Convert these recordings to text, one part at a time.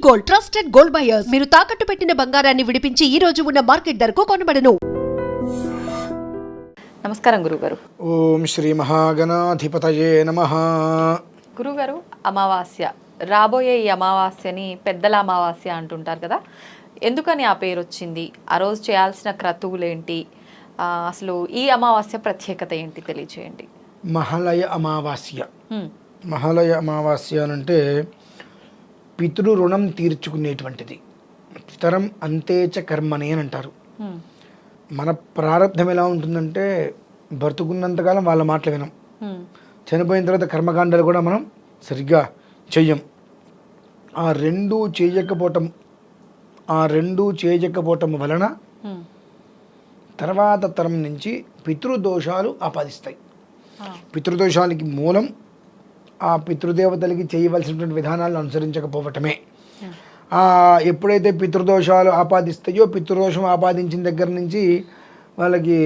Gold, trusted gold buyers. మీరు తాకట్టు పెట్టిన బంగారాన్ని విడిపించి ఈ రోజు ఉన్న మార్కెట్ ధరకు కొనబడను. నమస్కారం గురుగారు. ఓం శ్రీ మహాగణాధిపతయే నమః. గురుగారు, అమావాస్య రాబోయే ఈ అమావాస్యని పెద్దల అమావాస్య అంటుంటారు కదా, ఎందుకని ఆ పేరు వచ్చింది? ఆ రోజు చేయాల్సిన క్రతువులేంటి? అసలు ఈ అమావాస్య ప్రత్యేకత ఏంటి తెలియచేయండి. మహాలయ అమావాస్య. మహాలయ అమావాస్య అంటే పితృ రుణం తీర్చుకునేటువంటిది. పితరం అంతేచ కర్మని అని అంటారు. మన ప్రారంధం ఎలా ఉంటుందంటే బ్రతుకున్నంతకాలం వాళ్ళ మాటలు వినం, చనిపోయిన తర్వాత కర్మకాండాలు కూడా మనం సరిగ్గా చెయ్యం. ఆ రెండూ చేయకపోవటం వలన తర్వాత తరం నుంచి పితృదోషాలు ఆపాదిస్తాయి. పితృదోషాలకి మూలం ఆ పితృదేవతలకి చేయవలసినటువంటి విధానాలను అనుసరించకపోవటమే. ఎప్పుడైతే పితృదోషాలు ఆపాదిస్తాయో, పితృదోషం ఆపాదించిన దగ్గర నుంచి వాళ్ళకి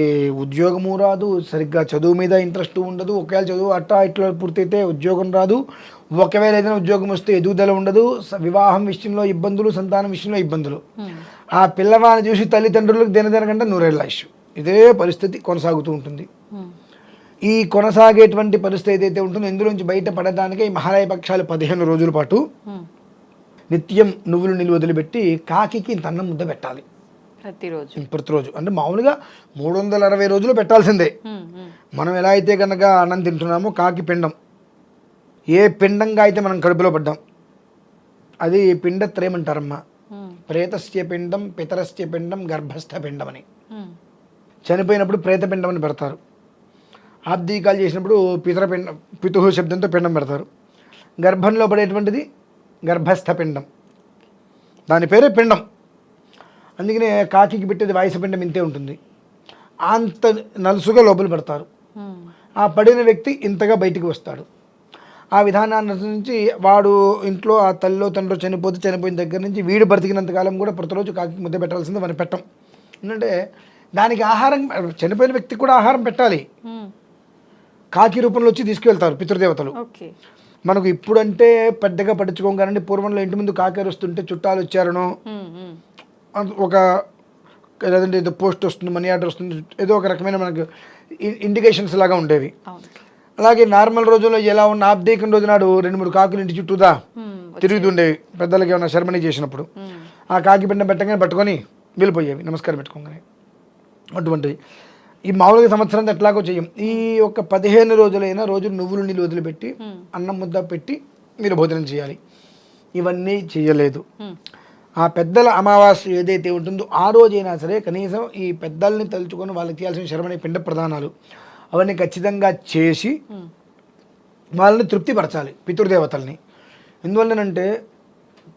ఉద్యోగము రాదు, సరిగ్గా చదువు మీద ఇంట్రెస్ట్ ఉండదు. ఒకవేళ చదువు ఇట్లా పూర్తయితే ఉద్యోగం రాదు. ఒకవేళ ఏదైనా ఉద్యోగం వస్తే ఎదుగుదల ఉండదు. వివాహం విషయంలో ఇబ్బందులు, సంతానం విషయంలో ఇబ్బందులు. ఆ పిల్లవాడిని చూసి తల్లిదండ్రులకు దినదనకంటే 100 ఏళ్ళ ఆయుష్. ఇదే పరిస్థితి కొనసాగుతూ ఉంటుంది. ఈ కొనసాగేటువంటి పరిస్థితి ఏదైతే ఉంటుందో ఇందులోంచి బయటపడడానికే ఈ మహాలయ పక్షాలు 15 రోజుల పాటు నిత్యం నువ్వులు నీళ్ళు వదిలిపెట్టి కాకి ఇంత అన్నం ముద్ద పెట్టాలి ప్రతిరోజు. అంటే మామూలుగా 360 రోజులు పెట్టాల్సిందే. మనం ఎలా అయితే కనుక అన్నం తింటున్నామో కాకి పిండం, ఏ పిండంగా అయితే మనం కడుపులో పడ్డాం అది పిండత్రయం అంటారమ్మా. ప్రేతస్య పిండం, పితరస్య పిండం, గర్భస్థ పిండం అని. చనిపోయినప్పుడు ప్రేతపిండం అని పెడతారు. ఆబ్దీకాలు చేసినప్పుడు పితుహు శబ్దంతో పిండం పెడతారు. గర్భంలో పడేటువంటిది గర్భస్థ పిండం, దాని పేరే పిండం. అందుకనే కాకికి పెట్టేది వాయుసపిండం ఇంతే ఉంటుంది. అంత నలుసుగా లోపల పెడతారు. ఆ పడిన వ్యక్తి ఇంతగా బయటికి వస్తాడు. ఆ విధానాన్ని నుంచి వాడు ఇంట్లో ఆ తల్లిలో తండ్రి చనిపోయిన దగ్గర నుంచి వీడు బ్రతికినంతకాలం కూడా ప్రతిరోజు కాకి ముద్ద పెట్టాల్సింది. మనం పెట్టం. ఎందుకంటే దానికి ఆహారం, చనిపోయిన వ్యక్తికి కూడా ఆహారం పెట్టాలి. కాకి రూపంలో వచ్చి తీసుకువెళ్తారు పితృదేవతలు. మనకు ఇప్పుడంటే పెద్దగా పట్టించుకోం కానీ పూర్వంలో ఇంటి ముందు కాకి వస్తుంటే చుట్టాలు వచ్చారనో, ఒక లేదంటే ఏదో పోస్ట్ వస్తుంది, మనీ ఆర్డర్ వస్తుంది, ఏదో ఒక రకమైన మనకు ఇండికేషన్స్ లాగా ఉండేవి. అలాగే నార్మల్ రోజుల్లో ఎలా ఉన్న ఆబ్దేకం రోజు నాడు 2-3 కాకులు ఇంటి చుట్టూదా తిరుగుతుండేవి. పెద్దలకి ఏమన్నా శర్మని చేసినప్పుడు ఆ కాకి పిండం పెట్టగానే పట్టుకొని వెళ్ళిపోయేవి నమస్కారం పెట్టుకోగానే. అటువంటిది ఈ మామూలుగా సంవత్సరం ఎట్లాగో చెయ్యం. ఈ ఒక 15 రోజులైనా రోజు నువ్వులు నీళ్ళు వదిలిపెట్టి అన్నం ముద్ద పెట్టి మీరు భోజనం చేయాలి. ఇవన్నీ చేయలేదు. ఆ పెద్దల అమావాస్య ఏదైతే ఉంటుందో ఆ రోజైనా సరే కనీసం ఈ పెద్దల్ని తలుచుకొని వాళ్ళకి చేయాల్సిన శర్మని పిండ ప్రదానాలు అవన్నీ ఖచ్చితంగా చేసి వాళ్ళని తృప్తిపరచాలి, పితృదేవతల్ని. ఎందువల్లనంటే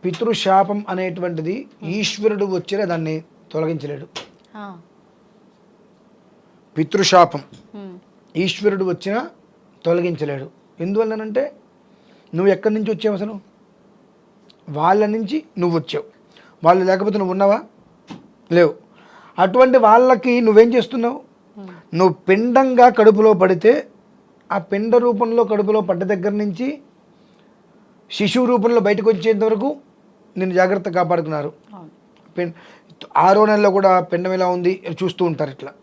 పితృశాపం అనేటువంటిది ఈశ్వరుడు వచ్చినా దాన్ని తొలగించలేడు. పితృశాపం ఈశ్వరుడు వచ్చినా తొలగించలేడు. ఎందువల్లనంటే నువ్వు ఎక్కడి నుంచి వచ్చావు? అసలు వాళ్ళ నుంచి నువ్వు వచ్చావు. వాళ్ళు లేకపోతే నువ్వు ఉన్నావా? లేవు. అటువంటి వాళ్ళకి నువ్వేం చేస్తున్నావు? నువ్వు పిండంగా కడుపులో పడితే ఆ పిండ రూపంలో కడుపులో పడ్డ దగ్గర నుంచి శిశువు రూపంలో బయటకు వచ్చేంత వరకు నేను జాగ్రత్త కాపాడుకున్నారు. 6వ నెలలో కూడా పిండం ఎలా ఉంది చూస్తూ ఉంటారు. ఇట్లా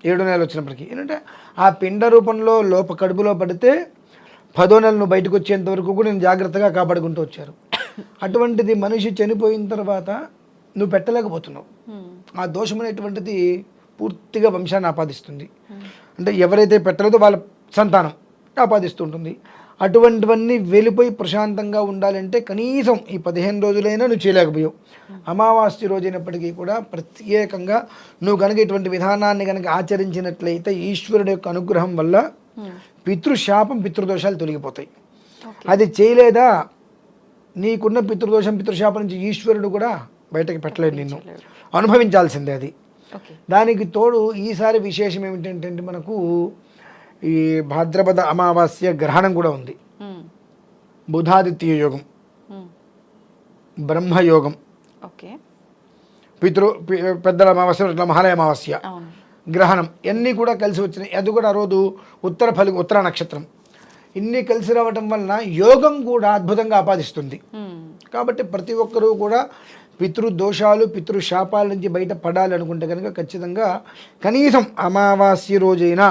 7వ నెల వచ్చినప్పటికీ ఏంటంటే ఆ పిండ రూపంలో కడుపులో పడితే 10వ నెల నువ్వు బయటకు వచ్చేంత వరకు కూడా నేను జాగ్రత్తగా కాపాడుకుంటూ వచ్చారు. అటువంటిది మనిషి చనిపోయిన తర్వాత నువ్వు పెట్టలేకపోతున్నావు. ఆ దోషం అనేటువంటిది పూర్తిగా వంశాన్ని ఆపాదిస్తుంది. అంటే ఎవరైతే పెట్టలేదో వాళ్ళ సంతానం ఆపాదిస్తూ ఉంటుంది. అటువంటివన్నీ వెళ్ళిపోయి ప్రశాంతంగా ఉండాలంటే కనీసం ఈ 15 రోజులైనా నువ్వు చేయలేకపోయావు. అమావాస్య రోజైనప్పటికీ కూడా ప్రత్యేకంగా నువ్వు కనుక ఇటువంటి విధానాన్ని కనుక ఆచరించినట్లయితే ఈశ్వరుడు యొక్క అనుగ్రహం వల్ల పితృశాపం, పితృదోషాలు తొలగిపోతాయి. అది చేయలేదా నీకున్న పితృశాపం నుంచి ఈశ్వరుడు కూడా బయటకు పెట్టలేడు, నిన్ను అనుభవించాల్సిందే అది. దానికి తోడు ఈసారి విశేషం ఏమిటంటే మనకు ఈ భాద్రపద అమావాస్య గ్రహణం కూడా ఉంది. బుధాదిత్య యోగం, బ్రహ్మయోగం, పెద్దల అమావాస్య, మహాలయ అమావాస్య, గ్రహణం ఇవన్నీ కూడా కలిసి వచ్చినాయి. అది కూడా ఆ రోజు ఉత్తర నక్షత్రం. ఇన్ని కలిసి రావటం వలన యోగం కూడా అద్భుతంగా ఆపాదిస్తుంది. కాబట్టి ప్రతి ఒక్కరూ కూడా పితృదోషాలు పితృశాపాల నుంచి బయట పడాలి అనుకుంటే కనుక ఖచ్చితంగా కనీసం అమావాస్య రోజైనా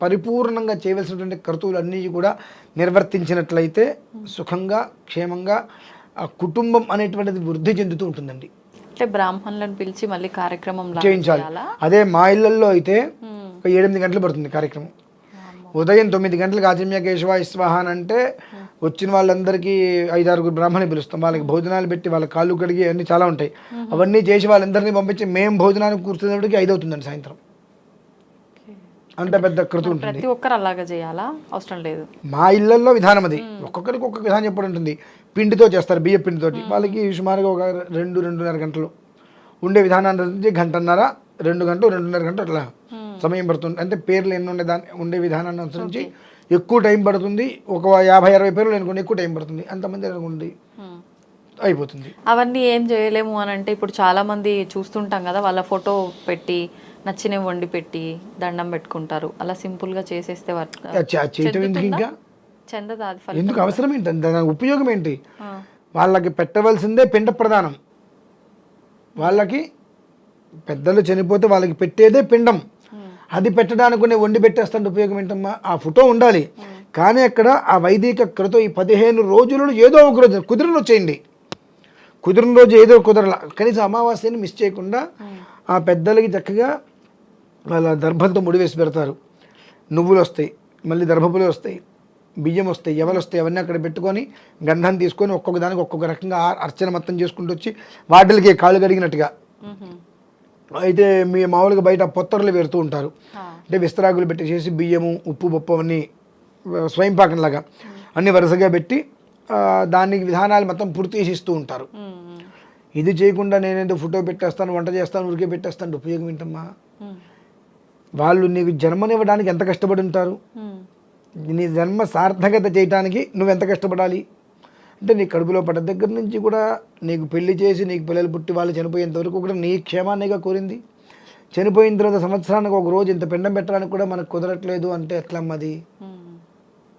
పరిపూర్ణంగా చేయవలసినటువంటి కర్తవ్యాలన్నీ కూడా నిర్వర్తించినట్లయితే సుఖంగా క్షేమంగా ఆ కుటుంబం అనేటువంటిది వృద్ధి చెందుతూ ఉంటుందండి. అంటే బ్రాహ్మణులను పిలిచి మళ్ళీ కార్యక్రమం చేయించాలి. అదే మా ఇళ్లలో అయితే ఒక 8 గంటలు పడుతుంది కార్యక్రమం. ఉదయం 9 గంటలకు ఆచమ్య కేశవ ఇస్వాహ అని అంటే వచ్చిన వాళ్ళందరికీ 5-6 బ్రాహ్మణులు పిలుస్తాం. వాళ్ళకి భోజనాలు పెట్టి వాళ్ళ కాళ్ళు కడిగి అన్నీ చాలా ఉంటాయి. అవన్నీ చేసి వాళ్ళందరినీ పంపించి మేము భోజనానికి కూర్చునేప్పటికి 5 అవుతుందండి సాయంత్రం. అంత పెద్ద కృతి ఉంటుంది. ప్రతి ఒక్కరు అలాగా చేయాలా? అవసరం లేదు. మా ఇళ్లలో విధానం అది. ఒక్కొక్కరికి ఒక్కొక్క విధానం చెప్పడం ఉంటుంది. పిండితో చేస్తారు, బియ్య పిండితోటి. వాళ్ళకి సుమారుగా ఒక 2-2.5 గంటలు ఉండే విధానాన్ని నుంచి 1.5 2 గంటలు 2.5 గంటలు అట్లా సమయం పడుతుంది. అంటే పేర్లు ఎన్ని ఉండే విధానాన్ని అనుసరించి ఎక్కువ టైం పడుతుంది. ఒక 50-60 పేర్లు అనుకోండి ఎక్కువ టైం పడుతుంది. అంతమంది అనుకోండి అయిపోతుంది. అవన్నీ ఏం చేయలేము అని అంటే ఇప్పుడు చాలా మంది చూస్తుంటాం కదా, వాళ్ళ ఫోటో పెట్టి నచ్చినవి వండి పెట్టి దండం పెట్టుకుంటారు. అలా సింపుల్ గా చేసేస్తే ఇంకా చెందదా? ఎందుకు అవసరం ఏంటి? దాని ఉపయోగం ఏంటి? వాళ్ళకి పెట్టవలసిందే పిండ ప్రదానం. వాళ్ళకి పెద్దలు చనిపోతే వాళ్ళకి పెట్టేదే పిండం. అది పెట్టడానికి నేను వండి పెట్టేస్తాను ఉపయోగం ఏంటమ్మా? ఆ ఫోటో ఉండాలి. కానీ అక్కడ ఆ వైదిక కృతం ఈ 15 రోజులలో ఏదో ఒక రోజు కుదిరిన వచ్చేయండి. కుదిరిన రోజు ఏదో కుదరలా కనీసం అమావాస్యని మిస్ చేయకుండా ఆ పెద్దలకి చక్కగా వాళ్ళ దర్భంతో ముడివేసి పెడతారు. నువ్వులు వస్తాయి, మళ్ళీ దర్భపులు వస్తాయి, బియ్యం వస్తాయి, ఎవలు వస్తాయి. అవన్నీ అక్కడ పెట్టుకొని గంధం తీసుకొని ఒక్కొక్క దానికి ఒక్కొక్క రకంగా అర్చన మొత్తం చేసుకుంటూ వచ్చి వాటికి కాళ్ళు కడిగినట్టుగా. అయితే మీ మామూలుగా బయట పొత్తర్లు పెడుతూ ఉంటారు. అంటే విస్తరాకులు పెట్టేసేసి బియ్యము ఉప్పు పప్పు అన్నీ స్వయంపాకంలాగా అన్నీ వరుసగా పెట్టి దానికి విధానాలు మొత్తం పూర్తి చేసి ఇస్తూ ఉంటారు. ఇది చేయకుండా నేనేదో ఫోటో పెట్టేస్తాను, వంట చేస్తాను, ఉరికే పెట్టేస్తాను ఉపయోగం ఏంటమ్మా? వాళ్ళు నీకు జన్మనివ్వడానికి ఎంత కష్టపడి ఉంటారు? నీ జన్మ సార్థకత చేయడానికి నువ్వు ఎంత కష్టపడాలి? అంటే నీ కడుపులో పడ్డ దగ్గర నుంచి కూడా నీకు పెళ్లి చేసి నీకు పిల్లలు పుట్టి వాళ్ళు చనిపోయేంత వరకు కూడా నీ క్షేమాన్నిగా కోరింది. చనిపోయిన తర్వాత సంవత్సరానికి ఒక రోజు ఇంత పిండం పెట్టడానికి కూడా మనకు కుదరట్లేదు అంటే ఎట్లమ్మది?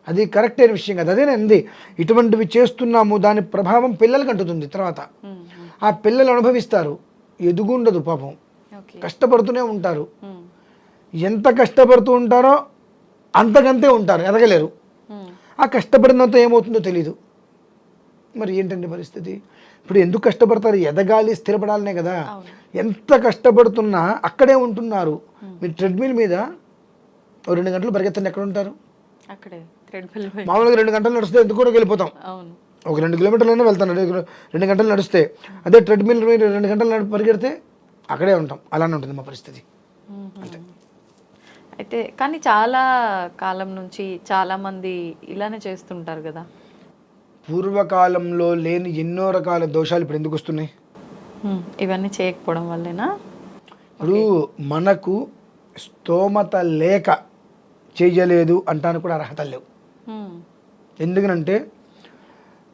అది కరెక్ట్ అయిన విషయం కదా. అదేనండి, ఇటువంటివి చేస్తున్నాము, దాని ప్రభావం పిల్లలకి అంటుతుంది. తర్వాత ఆ పిల్లలు అనుభవిస్తారు. ఎదుగుండదు పాపం, కష్టపడుతూనే ఉంటారు. ఎంత కష్టపడుతూ ఉంటారో అంతకంతే ఉంటారు, ఎదగలేరు. ఆ కష్టపడినంత ఏమవుతుందో తెలీదు. మరి ఏంటండి పరిస్థితి? ఇప్పుడు ఎందుకు కష్టపడతారు? ఎదగాలి, స్థిరపడాలనే కదా. ఎంత కష్టపడుతున్నా అక్కడే ఉంటున్నారు. మీరు ట్రెడ్మిల్ మీద 2 గంటలు పరిగెత్తండి, ఎక్కడ ఉంటారు? మామూలుగా 2 గంటలు నడిస్తే ఎందుకు కూడా వెళ్ళిపోతాం. ఒక 2 కిలోమీటర్లైనా వెళ్తాను 2 గంటలు నడిస్తే. అదే ట్రెడ్మిల్ మీద 2 గంటలు పరిగెడితే అక్కడే ఉంటాం. అలానే ఉంటుంది మా పరిస్థితి. అంతే. అయితే కానీ చాలా కాలం నుంచి చాలా మంది ఇలానే చేస్తుంటారు కదా. పూర్వకాలంలో లేని ఎన్నో రకాల దోషాలు ఇప్పుడు ఎందుకు వస్తున్నాయి? ఇవన్నీ చేయకపోవడం వల్లేనా? ఇప్పుడు మనకు స్తోమత లేక చేయలేదు అంటానికి కూడా అర్హత లేవు. ఎందుకనంటే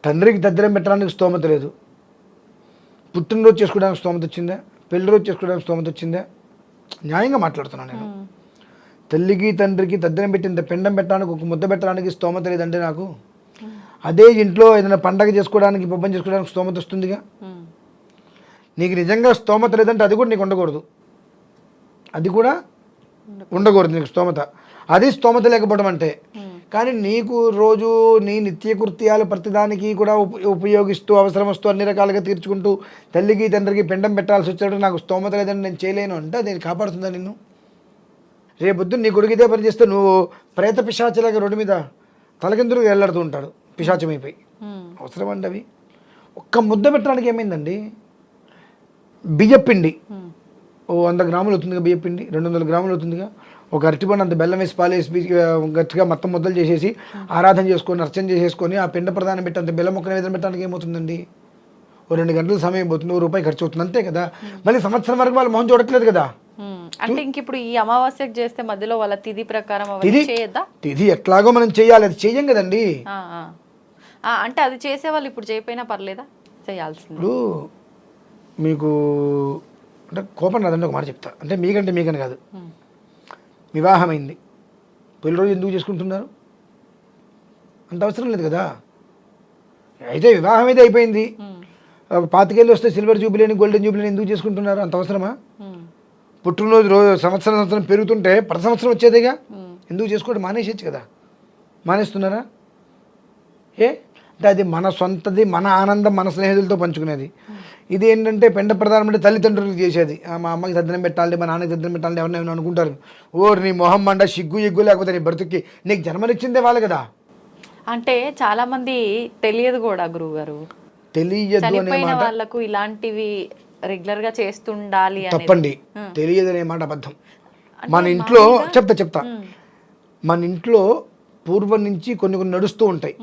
తండ్రికి దద్దరం పెట్టడానికి స్తోమత లేదు, పుట్టినరోజు చేసుకోవడానికి స్తోమత వచ్చిందా, పెళ్లి రోజు చేసుకోవడానికి స్తోమత వచ్చిందా? న్యాయంగా మాట్లాడుతున్నాను నేను. తల్లికి తండ్రికి దద్దరం పెట్టింత పిండం పెట్టడానికి ఒక ముద్ద పెట్టడానికి స్తోమత లేదంటే నాకు, అదే ఇంట్లో ఏదైనా పండగ చేసుకోవడానికి పబ్బం చేసుకోవడానికి స్తోమత వస్తుందిగా. నీకు నిజంగా స్తోమత లేదంటే అది కూడా నీకు ఉండకూడదు, అది కూడా ఉండకూడదు నీకు స్తోమత. అది స్తోమత లేకపోవడం అంటే. కానీ నీకు రోజు నీ నిత్యకృత్యాలు ప్రతిదానికి కూడా ఉపయోగిస్తూ అవసరం వస్తూ అన్ని రకాలుగా తీర్చుకుంటూ తల్లికి తండ్రికి పిండం పెట్టాల్సి వచ్చేటప్పుడు నాకు స్తోమత లేదని నేను చేయలేను అంటే అది కాపాడుతుందా నిన్ను? రేపొద్దు నీ కొడుకు ఇదే పని చేస్తే నువ్వు ప్రేత పిశాచలాగా రోడ్డు మీద తలకిందులు వెళ్ళాడుతూ ఉంటాడు పిశాచమైపోయి. అవసరం అండి అవి? ఒక్క ముద్ద పెట్టడానికి ఏమైందండి? బియ్యపిండి ఓ 100 గ్రాములు అవుతుందిగా, బియ్యపిండి 200 గ్రాములు అవుతుందిగా. ఒక అరటిపండు అంత బెల్లం వేసి పాలేసి గట్టిగా మొత్తం ముద్దలు చేసేసి ఆరాధన చేసుకొని అర్చన చేసేసుకొని ఆ పిండ ప్రదానం పెట్టి అంత బెల్లం మొక్కన వేదన పెట్టడానికి ఏమవుతుందండి? ఓ 2 గంటల సమయం పోతుంది, ₹1 ఖర్చు అవుతుంది, అంతే కదా. మళ్ళీ సంవత్సరం వరకు వాళ్ళు మొహం చూడట్లేదు కదా. అంటే ఇంక ఇప్పుడు ఈ అమావాస్యకు చేస్తే మధ్యలో వాళ్ళ తిథి ప్రకారం చేయొద్దా? తిథి ఎట్లాగో మనం చేయాలి, అది చెయ్యం కదండి. అంటే అది చేసే వాళ్ళు ఇప్పుడు చేయకపోయినా పర్లేదా? చేయాల్సింది. ఇప్పుడు మీకు అంటే కోపం రాదండి, ఒక మాట చెప్తా. అంటే మీకని కాదు, వివాహమైంది, పెళ్లి రోజు ఎందుకు చేసుకుంటున్నారు? అంత అవసరం లేదు కదా. అయితే వివాహం అయితే అయిపోయింది, 25 ఏళ్ళు వస్తే సిల్వర్ జూబిలీని గోల్డెన్ జూబిలీని ఎందుకు చేసుకుంటున్నారు? అంత అవసరమా? పుట్టినరోజు రోజు సంవత్సరం పెరుగుతుంటే ప్రతి సంవత్సరం వచ్చేదేగా, ఎందుకు చేసుకోవడం? మానేసేచ్చు కదా. మానేస్తున్నారా? అంటే అది మన సొంతది, మన ఆనందం, మన స్నేహితులతో పంచుకునేది. ఇది ఏంటంటే పెండ ప్రధానం అంటే తల్లిదండ్రులకు చేసేది. మా అమ్మకి తద్దనం పెట్టాలి, మా నాన్నకి తద్దనం పెట్టాలి, ఎవరినైనా అనుకుంటారు. నీ మొహం మండ సిగ్గు ఎగ్గు లేకపోతే నీ బ్రతుక్కి నీకు జన్మనిచ్చిందే వాళ్ళు కదా. అంటే చాలా మంది తెలియదు కూడా గురువుగారు, తెలియదు అనే చనిపోయిన మాట వాళ్ళకు ఇలాంటివి రెగ్యులర్ గా చేస్తుండాలి అనేది. తప్పండి. తెలియదు అనే మాట అబద్ధం. మన ఇంట్లో చెప్తా మన ఇంట్లో పూర్వం నుంచి కొన్ని నడుస్తూ ఉంటాయి,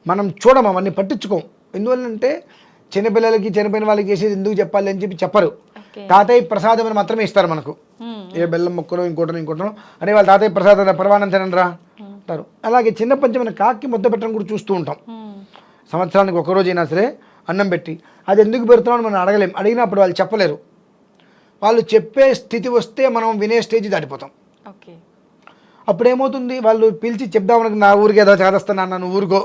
మనం చూడం, అవన్నీ పట్టించుకోం. ఎందువల్లంటే చిన్నపిల్లలకి చనిపోయిన వాళ్ళకి చేసేది ఎందుకు చెప్పాలి అని చెప్పరు. తాతయ్య ప్రసాదం అని మాత్రమే ఇస్తారు మనకు. ఏ బెల్లం మొక్కలు ఇంకోటనో అరే వాళ్ళ తాతయ్య ప్రసాదం పరమానం తినరా అంటారు. అలాగే చిన్నప్పటి మన కాకి ముద్ద పెట్టడం కూడా చూస్తూ ఉంటాం. సంవత్సరానికి ఒకరోజు అయినా సరే అన్నం పెట్టి అది ఎందుకు పెడుతున్నామని మనం అడగలేం. అడిగినప్పుడు వాళ్ళు చెప్పలేరు. వాళ్ళు చెప్పే స్థితి వస్తే మనం వినే స్టేజ్ దాటిపోతాం. అప్పుడు ఏమవుతుంది, వాళ్ళు పిలిచి చెప్దామనుకు నా ఊరికి ఏదో చేదస్తాను నువ్వు ఊరుకో,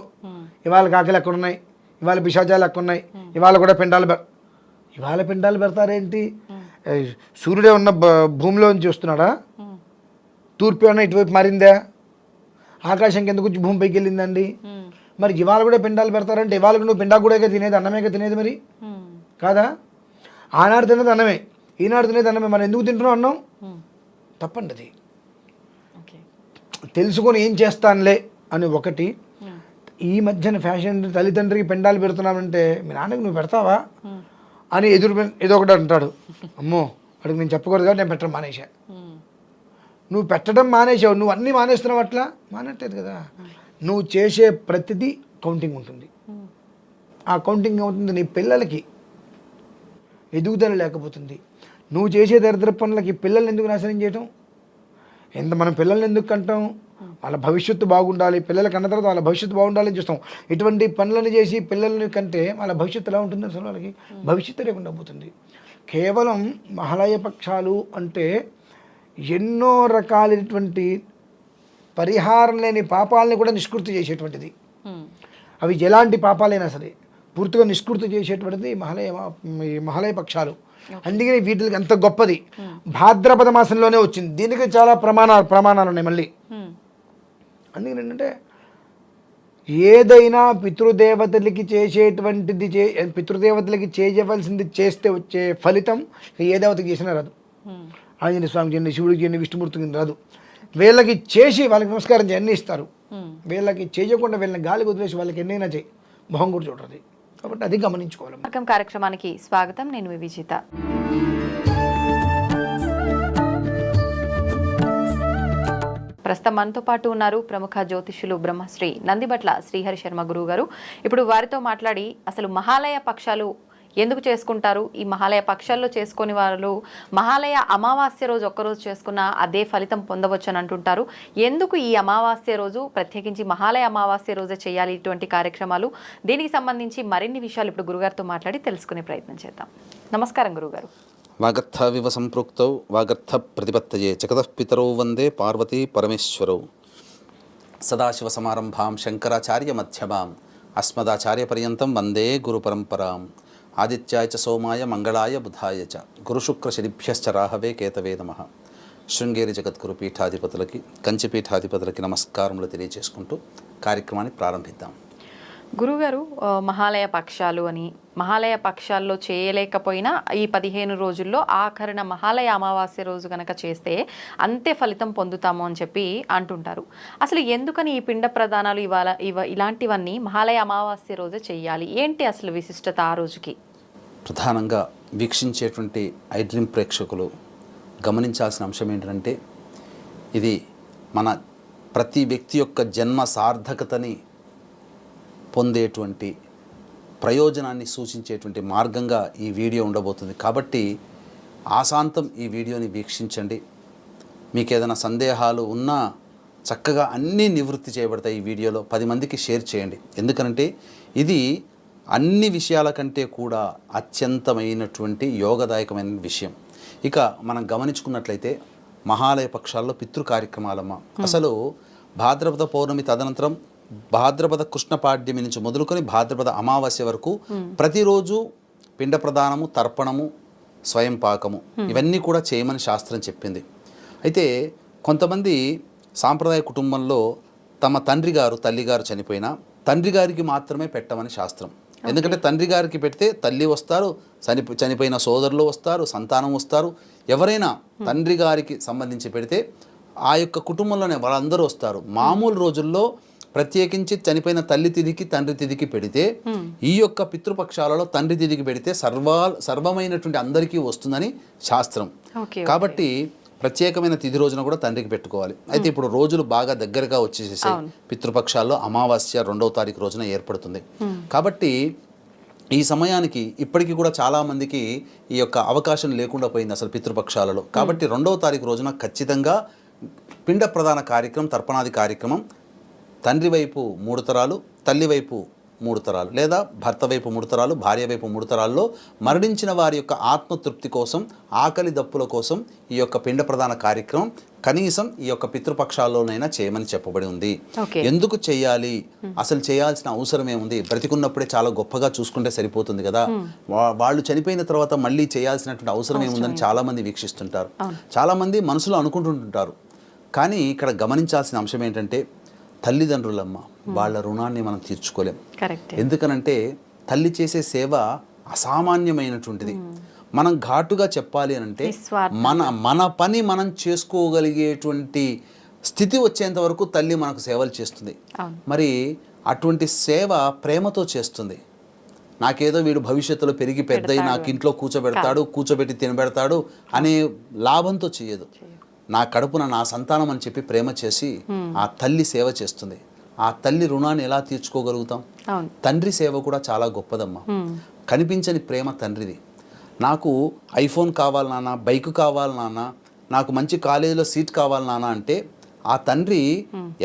ఇవాళ కాకలు ఎక్కడ ఉన్నాయి, ఇవాళ పిశాచాలు ఎక్కడ ఉన్నాయి, ఇవాళ కూడా పిండాలు పెడతారేంటి? సూర్యుడే ఉన్న భూమిలోంచి వస్తున్నాడా? తూర్పు ఏమన్నా ఇటువైపు మారిందా? ఆకాశంకి ఎందుకు వచ్చి భూమిపైకి వెళ్ళిందండి? మరి ఇవాళ కూడా పిండాలు పెడతారంటే ఇవాళ నువ్వు పిండా కూడా తినేది, అన్నమేగా తినేది మరి కాదా? ఆనాడు తినేది అన్నమే, ఈనాడు తినేది అన్నమే. మనం ఎందుకు తింటున్నాం అన్నం? తప్పండి అది. తెలుసుకొని ఏం చేస్తానులే అని ఒకటి. ఈ మధ్యన ఫ్యాషన్ తల్లిదండ్రికి పెండాలు పెడుతున్నామంటే మీ నాన్నకి నువ్వు పెడతావా అని ఏదో ఒకటి అంటాడు. అమ్మో అడిగి నేను చెప్పకూడదు కాబట్టి నేను పెట్టడం మానేసా. నువ్వు పెట్టడం మానేసావు, నువ్వు అన్నీ మానేస్తున్నావు. అట్లా మానేట్లేదు కదా. నువ్వు చేసే ప్రతిదీ కౌంటింగ్ ఉంటుంది. ఆ కౌంటింగ్ ఏమవుతుంది, నీ పిల్లలకి ఎదుగుదల లేకపోతుంది. నువ్వు చేసే దరిద్ర పనులకి పిల్లల్ని ఎందుకు నాశనం చేయటం? మనం పిల్లల్ని ఎందుకు కంటాం? వాళ్ళ భవిష్యత్తు బాగుండాలి, పిల్లలకి అన్న తర్వాత వాళ్ళ భవిష్యత్తు బాగుండాలని చూస్తాం. ఇటువంటి పనులను చేసి పిల్లల్ని కంటే వాళ్ళ భవిష్యత్తు ఎలా ఉంటుంది? అసలు వాళ్ళకి భవిష్యత్తు లేకుండా పోతుంది. కేవలం మహాలయ పక్షాలు అంటే ఎన్నో రకాలైనటువంటి పరిహారం లేని పాపాలని కూడా నిష్కృతి చేసేటువంటిది. అవి ఎలాంటి పాపాలైనా సరే పూర్తిగా నిష్కృతి చేసేటువంటిది మహాలయ పక్షాలు. అందుకని వీటికి అంత గొప్పది. భాద్రపద మాసంలోనే వచ్చింది. దీనికి చాలా ప్రమాణాలు ఉన్నాయి మళ్ళీ. అందుకని ఏంటంటే ఏదైనా పితృదేవతలకి చేసేటువంటిది పితృదేవతలకి చేయవలసింది చేస్తే వచ్చే ఫలితం ఏ దేవతకి చేసినా రాదు. ఆంజనేయ స్వామికి చేయండి, శివుడికి చేయండి, విష్ణుమూర్తికి రాదు. వీళ్ళకి చేసి వాళ్ళకి నమస్కారం చేయి అన్నీ ఇస్తారు. వీళ్ళకి చేయకుండా వీళ్ళని గాలికి వదిలేసి వాళ్ళకి ఎన్నైనా చేయి, మొహం కూడా చూడరు. కాబట్టి అది గమనించుకోవాలి. కార్యక్రమానికి స్వాగతం. నేను మీ విజిత. ప్రస్తుతం మనతో పాటు ఉన్నారు ప్రముఖ జ్యోతిష్యులు బ్రహ్మశ్రీ నందిబట్ల శ్రీహరి శర్మ గురువు గారు. ఇప్పుడు వారితో మాట్లాడి అసలు మహాలయ పక్షాలు ఎందుకు చేసుకుంటారు, ఈ మహాలయ పక్షాల్లో చేసుకుని వాళ్ళు మహాలయ అమావాస్య రోజు ఒక్కరోజు చేసుకున్న అదే ఫలితం పొందవచ్చు అని అంటుంటారు. ఎందుకు ఈ అమావాస్య రోజు ప్రత్యేకించి మహాలయ అమావాస్య రోజే చేయాలి ఇటువంటి కార్యక్రమాలు? దీనికి సంబంధించి మరిన్ని విషయాలు ఇప్పుడు గురుగారితో మాట్లాడి తెలుసుకునే ప్రయత్నం చేద్దాం. నమస్కారం గురుగారు. వాగర్థవివ సంపృక్తౌ వాగర్థ ప్రతిపత్తయే జగతః పితరౌ వందే పార్వతీ పరమేశ్వరౌ. సదాశివ సమారంభాం శంకరాచార్య మధ్యమాం అస్మదాచార్య పర్యంతం వందే గురు పరంపరాం. ఆదిత్యాయ చ సోమాయ మంగళాయ బుధాయ చ గురుశుక్ర శనిభ్యశ్చ రాహవే కేతవే నమః. శృంగేరి జగద్గురు పీఠాధిపతులకి, కంచి పీఠాధిపతులకి నమస్కారములు తెలియజేసుకుంటూ కార్యక్రమాన్ని ప్రారంభిద్దాం. గురుగారు, మహాలయ పక్షాలు అని, మహాలయ పక్షాల్లో చేయలేకపోయినా ఈ 15 రోజుల్లో ఆఖరణ మహాలయ అమావాస్య రోజు కనుక చేస్తే అంతే ఫలితం పొందుతాము అని చెప్పి అంటుంటారు. అసలు ఎందుకని ఈ పిండ ప్రదానాలు ఇలాంటివన్నీ మహాలయ అమావాస్య రోజే చెయ్యాలి? ఏంటి అసలు విశిష్టత ఆ రోజుకి? ప్రధానంగా వీక్షించేటువంటి ఐ డ్రీమ్ ప్రేక్షకులు గమనించాల్సిన అంశం ఏంటంటే, ఇది మన ప్రతి వ్యక్తి యొక్క జన్మ సార్థకతని పొందేటువంటి ప్రయోజనాన్ని సూచించేటువంటి మార్గంగా ఈ వీడియో ఉండబోతుంది. కాబట్టి ఆశాంతం ఈ వీడియోని వీక్షించండి. మీకు ఏదైనా సందేహాలు ఉన్నా చక్కగా అన్నీ నివృత్తి చేయబడతాయి ఈ వీడియోలో. 10 మందికి షేర్ చేయండి. ఎందుకనంటే ఇది అన్ని విషయాల కంటే కూడా అత్యంతమైనటువంటి యోగదాయకమైన విషయం. ఇక మనం గమనించుకున్నట్లయితే మహాలయ పక్షాల్లో పితృ కార్యక్రమాలమ్మ. అసలు భాద్రపద పౌర్ణమి తదనంతరం భాద్రపద కృష్ణ పాడ్యమి నుంచి మొదలుకొని భాద్రపద అమావాస్య వరకు ప్రతిరోజు పిండ ప్రదానము, తర్పణము, స్వయం పాకము ఇవన్నీ కూడా చేయమని శాస్త్రం చెప్పింది. అయితే కొంతమంది సాంప్రదాయ కుటుంబంలో తమ తండ్రి గారు, తల్లిగారు చనిపోయినా తండ్రి గారికి మాత్రమే పెట్టమని శాస్త్రం. ఎందుకంటే తండ్రి గారికి పెడితే తల్లి వస్తారు, చనిపోయిన సోదరులు వస్తారు, సంతానం వస్తారు. ఎవరైనా తండ్రి గారికి సంబంధించి పెడితే ఆ యొక్క కుటుంబంలోనే వాళ్ళందరూ వస్తారు. మామూలు రోజుల్లో ప్రత్యేకించి చనిపోయిన తల్లి తిథికి, తండ్రి తిథికి పెడితే ఈ యొక్క పితృపక్షాలలో తండ్రి తిథికి పెడితే సర్వమైనటువంటి అందరికీ వస్తుందని శాస్త్రం. కాబట్టి ప్రత్యేకమైన తిథి రోజున కూడా తండ్రికి పెట్టుకోవాలి. అయితే ఇప్పుడు రోజులు బాగా దగ్గరగా వచ్చేసేసి పితృపక్షాల్లో అమావాస్య 2వ తారీఖు రోజున ఏర్పడుతుంది. కాబట్టి ఈ సమయానికి ఇప్పటికీ కూడా చాలామందికి ఈ యొక్క అవకాశం లేకుండా పోయింది అసలు పితృపక్షాలలో. కాబట్టి 2వ తారీఖు రోజున ఖచ్చితంగా పిండ ప్రధాన కార్యక్రమం, తర్పణాది కార్యక్రమం తండ్రి వైపు 3 తరాలు, తల్లి వైపు 3 తరాలు, లేదా భర్త వైపు 3 తరాలు, భార్య వైపు 3 తరాల్లో మరణించిన వారి యొక్క ఆత్మతృప్తి కోసం, ఆకలి దప్పుల కోసం ఈ యొక్క పిండ ప్రధాన కార్యక్రమం కనీసం ఈ యొక్క పితృపక్షాల్లోనైనా చేయమని చెప్పబడి ఉంది. ఎందుకు చేయాలి, అసలు చేయాల్సిన అవసరం ఏముంది? బ్రతికున్నప్పుడే చాలా గొప్పగా చూసుకుంటే సరిపోతుంది కదా, వాళ్ళు చనిపోయిన తర్వాత మళ్ళీ చేయాల్సినటువంటి అవసరం ఏముందని చాలామంది వీక్షిస్తుంటారు. చాలామంది మనసులో అనుకుంటుంటారు. కానీ ఇక్కడ గమనించాల్సిన అంశం ఏంటంటే తల్లిదండ్రులమ్మ, వాళ్ళ రుణాన్ని మనం తీర్చుకోలేం. ఎందుకనంటే తల్లి చేసే సేవ అసామాన్యమైనటువంటిది. మనం ఘాటుగా చెప్పాలి అని అంటే మన పని మనం చేసుకోగలిగేటువంటి స్థితి వచ్చేంత వరకు తల్లి మనకు సేవలు చేస్తుంది. మరి అటువంటి సేవ ప్రేమతో చేస్తుంది. నాకేదో వీడు భవిష్యత్తులో పెరిగి పెద్దయి నాకు ఇంట్లో కూర్చోబెట్టి తినబెడతాడు అనే లాభంతో చేయదు. నా కడుపున నా సంతానం అని చెప్పి ప్రేమ చేసి ఆ తల్లి సేవ చేస్తుంది. ఆ తల్లి రుణాన్ని ఎలా తీర్చుకోగలుగుతాం? తండ్రి సేవ కూడా చాలా గొప్పదమ్మా. కనిపించని ప్రేమ తండ్రిది. నాకు ఐఫోన్ కావాలి నాన్న, బైక్ కావాలి నాన్న, నాకు మంచి కాలేజీలో సీట్ కావాలి నాన్న అంటే ఆ తండ్రి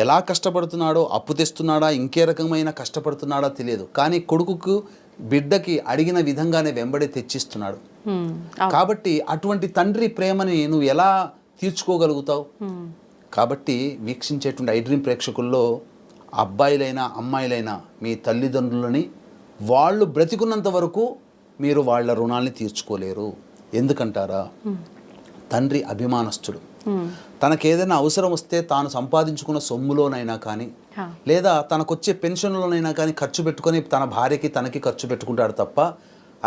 ఎలా కష్టపడుతున్నాడో, అప్పు తెస్తున్నాడా, ఇంకే రకమైన కష్టపడుతున్నాడా తెలియదు. కానీ కొడుకుకు, బిడ్డకి అడిగిన విధంగానే వెంబడి తెచ్చిస్తున్నాడు. కాబట్టి అటువంటి తండ్రి ప్రేమని నువ్వు ఎలా తీర్చుకోగలుగుతావు? కాబట్టి వీక్షించేటువంటి ఐ డ్రీమ్ ప్రేక్షకుల్లో అబ్బాయిలైనా అమ్మాయిలైనా మీ తల్లిదండ్రులని వాళ్ళు బ్రతికున్నంత వరకు మీరు వాళ్ళ రుణాల్ని తీర్చుకోలేరు. ఎందుకంటారా? తండ్రి అభిమానస్తుడు. తనకేదైనా అవసరం వస్తే తాను సంపాదించుకున్న సొమ్ములోనైనా కానీ, లేదా తనకొచ్చే పెన్షన్లోనైనా కానీ ఖర్చు పెట్టుకొని తన భార్యకి తనకి ఖర్చు పెట్టుకుంటాడు తప్ప,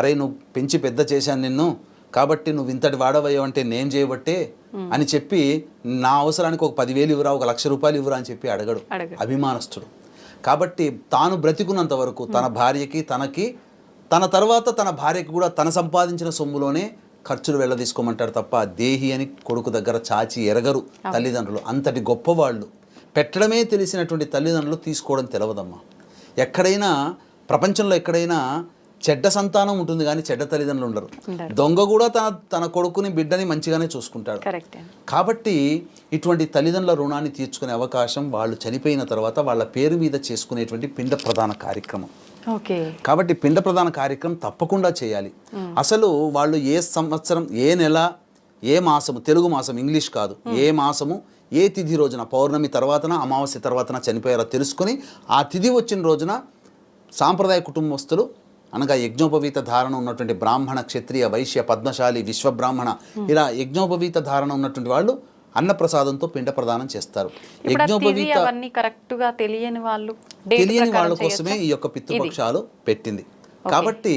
అరే నువ్వు పెంచి పెద్ద చేశాను నిన్ను కాబట్టి నువ్వు ఇంతటి వాడవయ్యావు అంటే నేను చేయబట్టే అని చెప్పి నా అవసరానికి ఒక 10,000 ఇవ్వరా, ఒక 1,00,000 రూపాయలు ఇవ్వరా అని చెప్పి అడగడు. అభిమానస్తుడు. కాబట్టి తాను బ్రతికున్నంత వరకు తన భార్యకి, తనకి, తన తర్వాత తన భార్యకి కూడా తన సంపాదించిన సొమ్ములోనే ఖర్చులు వెళ్ళదీసుకోమంటాడు తప్ప దేహి అని కొడుకు దగ్గర చాచి ఎరగరు తల్లిదండ్రులు. అంతటి గొప్పవాళ్ళు. పెట్టడమే తెలిసినటువంటి తల్లిదండ్రులు తీసుకోవడం తెలవదమ్మా. ఎక్కడైనా ప్రపంచంలో ఎక్కడైనా చెడ్డ సంతానం ఉంటుంది కానీ చెడ్డ తల్లిదండ్రులు ఉండరు. దొంగ కూడా తన కొడుకుని, బిడ్డని మంచిగానే చూసుకుంటాడు. కాబట్టి ఇటువంటి తల్లిదండ్రుల రుణాన్ని తీర్చుకునే అవకాశం వాళ్ళు చనిపోయిన తర్వాత వాళ్ళ పేరు మీద చేసుకునేటువంటి పిండ ప్రధాన కార్యక్రమం. కాబట్టి పిండ ప్రధాన కార్యక్రమం తప్పకుండా చేయాలి. అసలు వాళ్ళు ఏ సంవత్సరం, ఏ నెల, ఏ మాసము, తెలుగు మాసం ఇంగ్లీష్ కాదు, ఏ మాసము, ఏ తిథి రోజున, పౌర్ణమి తర్వాతన, అమావాస్య తర్వాతన చనిపోయారో తెలుసుకొని ఆ తిథి వచ్చిన రోజున సాంప్రదాయ కుటుంబస్తులు అనగా యజ్ఞోపవీత ధారణ ఉన్నటువంటి బ్రాహ్మణ, క్షత్రియ, వైశ్య, పద్మశాలి, విశ్వబ్రాహ్మణ ఇలా యజ్ఞోపవీత ధారణ ఉన్నటువంటి వాళ్ళు అన్నప్రసాదంతో పిండ ప్రదానం చేస్తారు. యజ్ఞోపవీత తెలియని వాళ్ళ కోసమే ఈ యొక్క పితృపక్షాలు పెట్టింది. కాబట్టి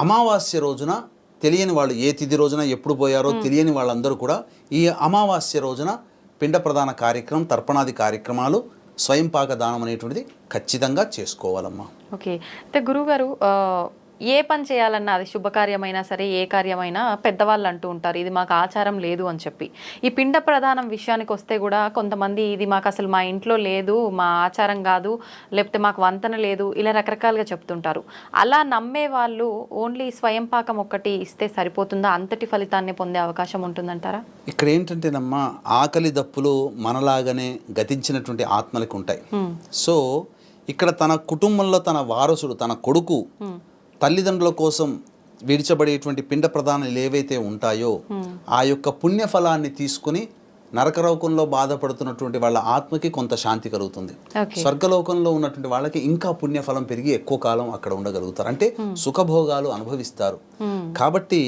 అమావాస్య రోజున తెలియని వాళ్ళు, ఏ తిథి రోజున ఎప్పుడు పోయారో తెలియని వాళ్ళందరూ కూడా ఈ అమావాస్య రోజున పిండ ప్రదాన కార్యక్రమం, తర్పణాది కార్యక్రమాలు, స్వయం పాక దానం అనేటువంటిది ఖచ్చితంగా చేసుకోవాలమ్మా. ఓకే. అయితే గురువుగారు ఏ పని చేయాలన్నా, అది శుభకార్యమైనా సరే, ఏ కార్యమైనా పెద్దవాళ్ళు అంటూ ఉంటారు ఇది మాకు ఆచారం లేదు అని చెప్పి. ఈ పిండ ప్రదానం విషయానికి వస్తే కూడా కొంతమంది ఇది మాకు అసలు మా ఇంట్లో లేదు, మా ఆచారం కాదు, లేకపోతే మాకు వంతన లేదు, ఇలా రకరకాలుగా చెప్తుంటారు. అలా నమ్మే వాళ్ళు ఓన్లీ స్వయం పాకం ఒక్కటి ఇస్తే సరిపోతుందా? అంతటి ఫలితాన్ని పొందే అవకాశం ఉంటుందంటారా? ఇక్కడ ఏంటంటేనమ్మా, ఆకలి దప్పులు మనలాగానే గతించినటువంటి ఆత్మలకు ఉంటాయి. సో ఇక్కడ తన కుటుంబంలో తన వారసుడు, తన కొడుకు తల్లిదండ్రుల కోసం విడిచబడేటువంటి పిండ ప్రదానాలు ఏవైతే ఉంటాయో ఆ యొక్క పుణ్యఫలాన్ని తీసుకుని నరకలోకంలో బాధపడుతున్నటువంటి వాళ్ళ ఆత్మకి కొంత శాంతి కలుగుతుంది. ఓకే. స్వర్గలోకంలో ఉన్నటువంటి వాళ్ళకి ఇంకా పుణ్యఫలం పెరిగి ఎక్కువ కాలం అక్కడ ఉండగలుగుతారు, అంటే సుఖభోగాలు అనుభవిస్తారు. కాబట్టి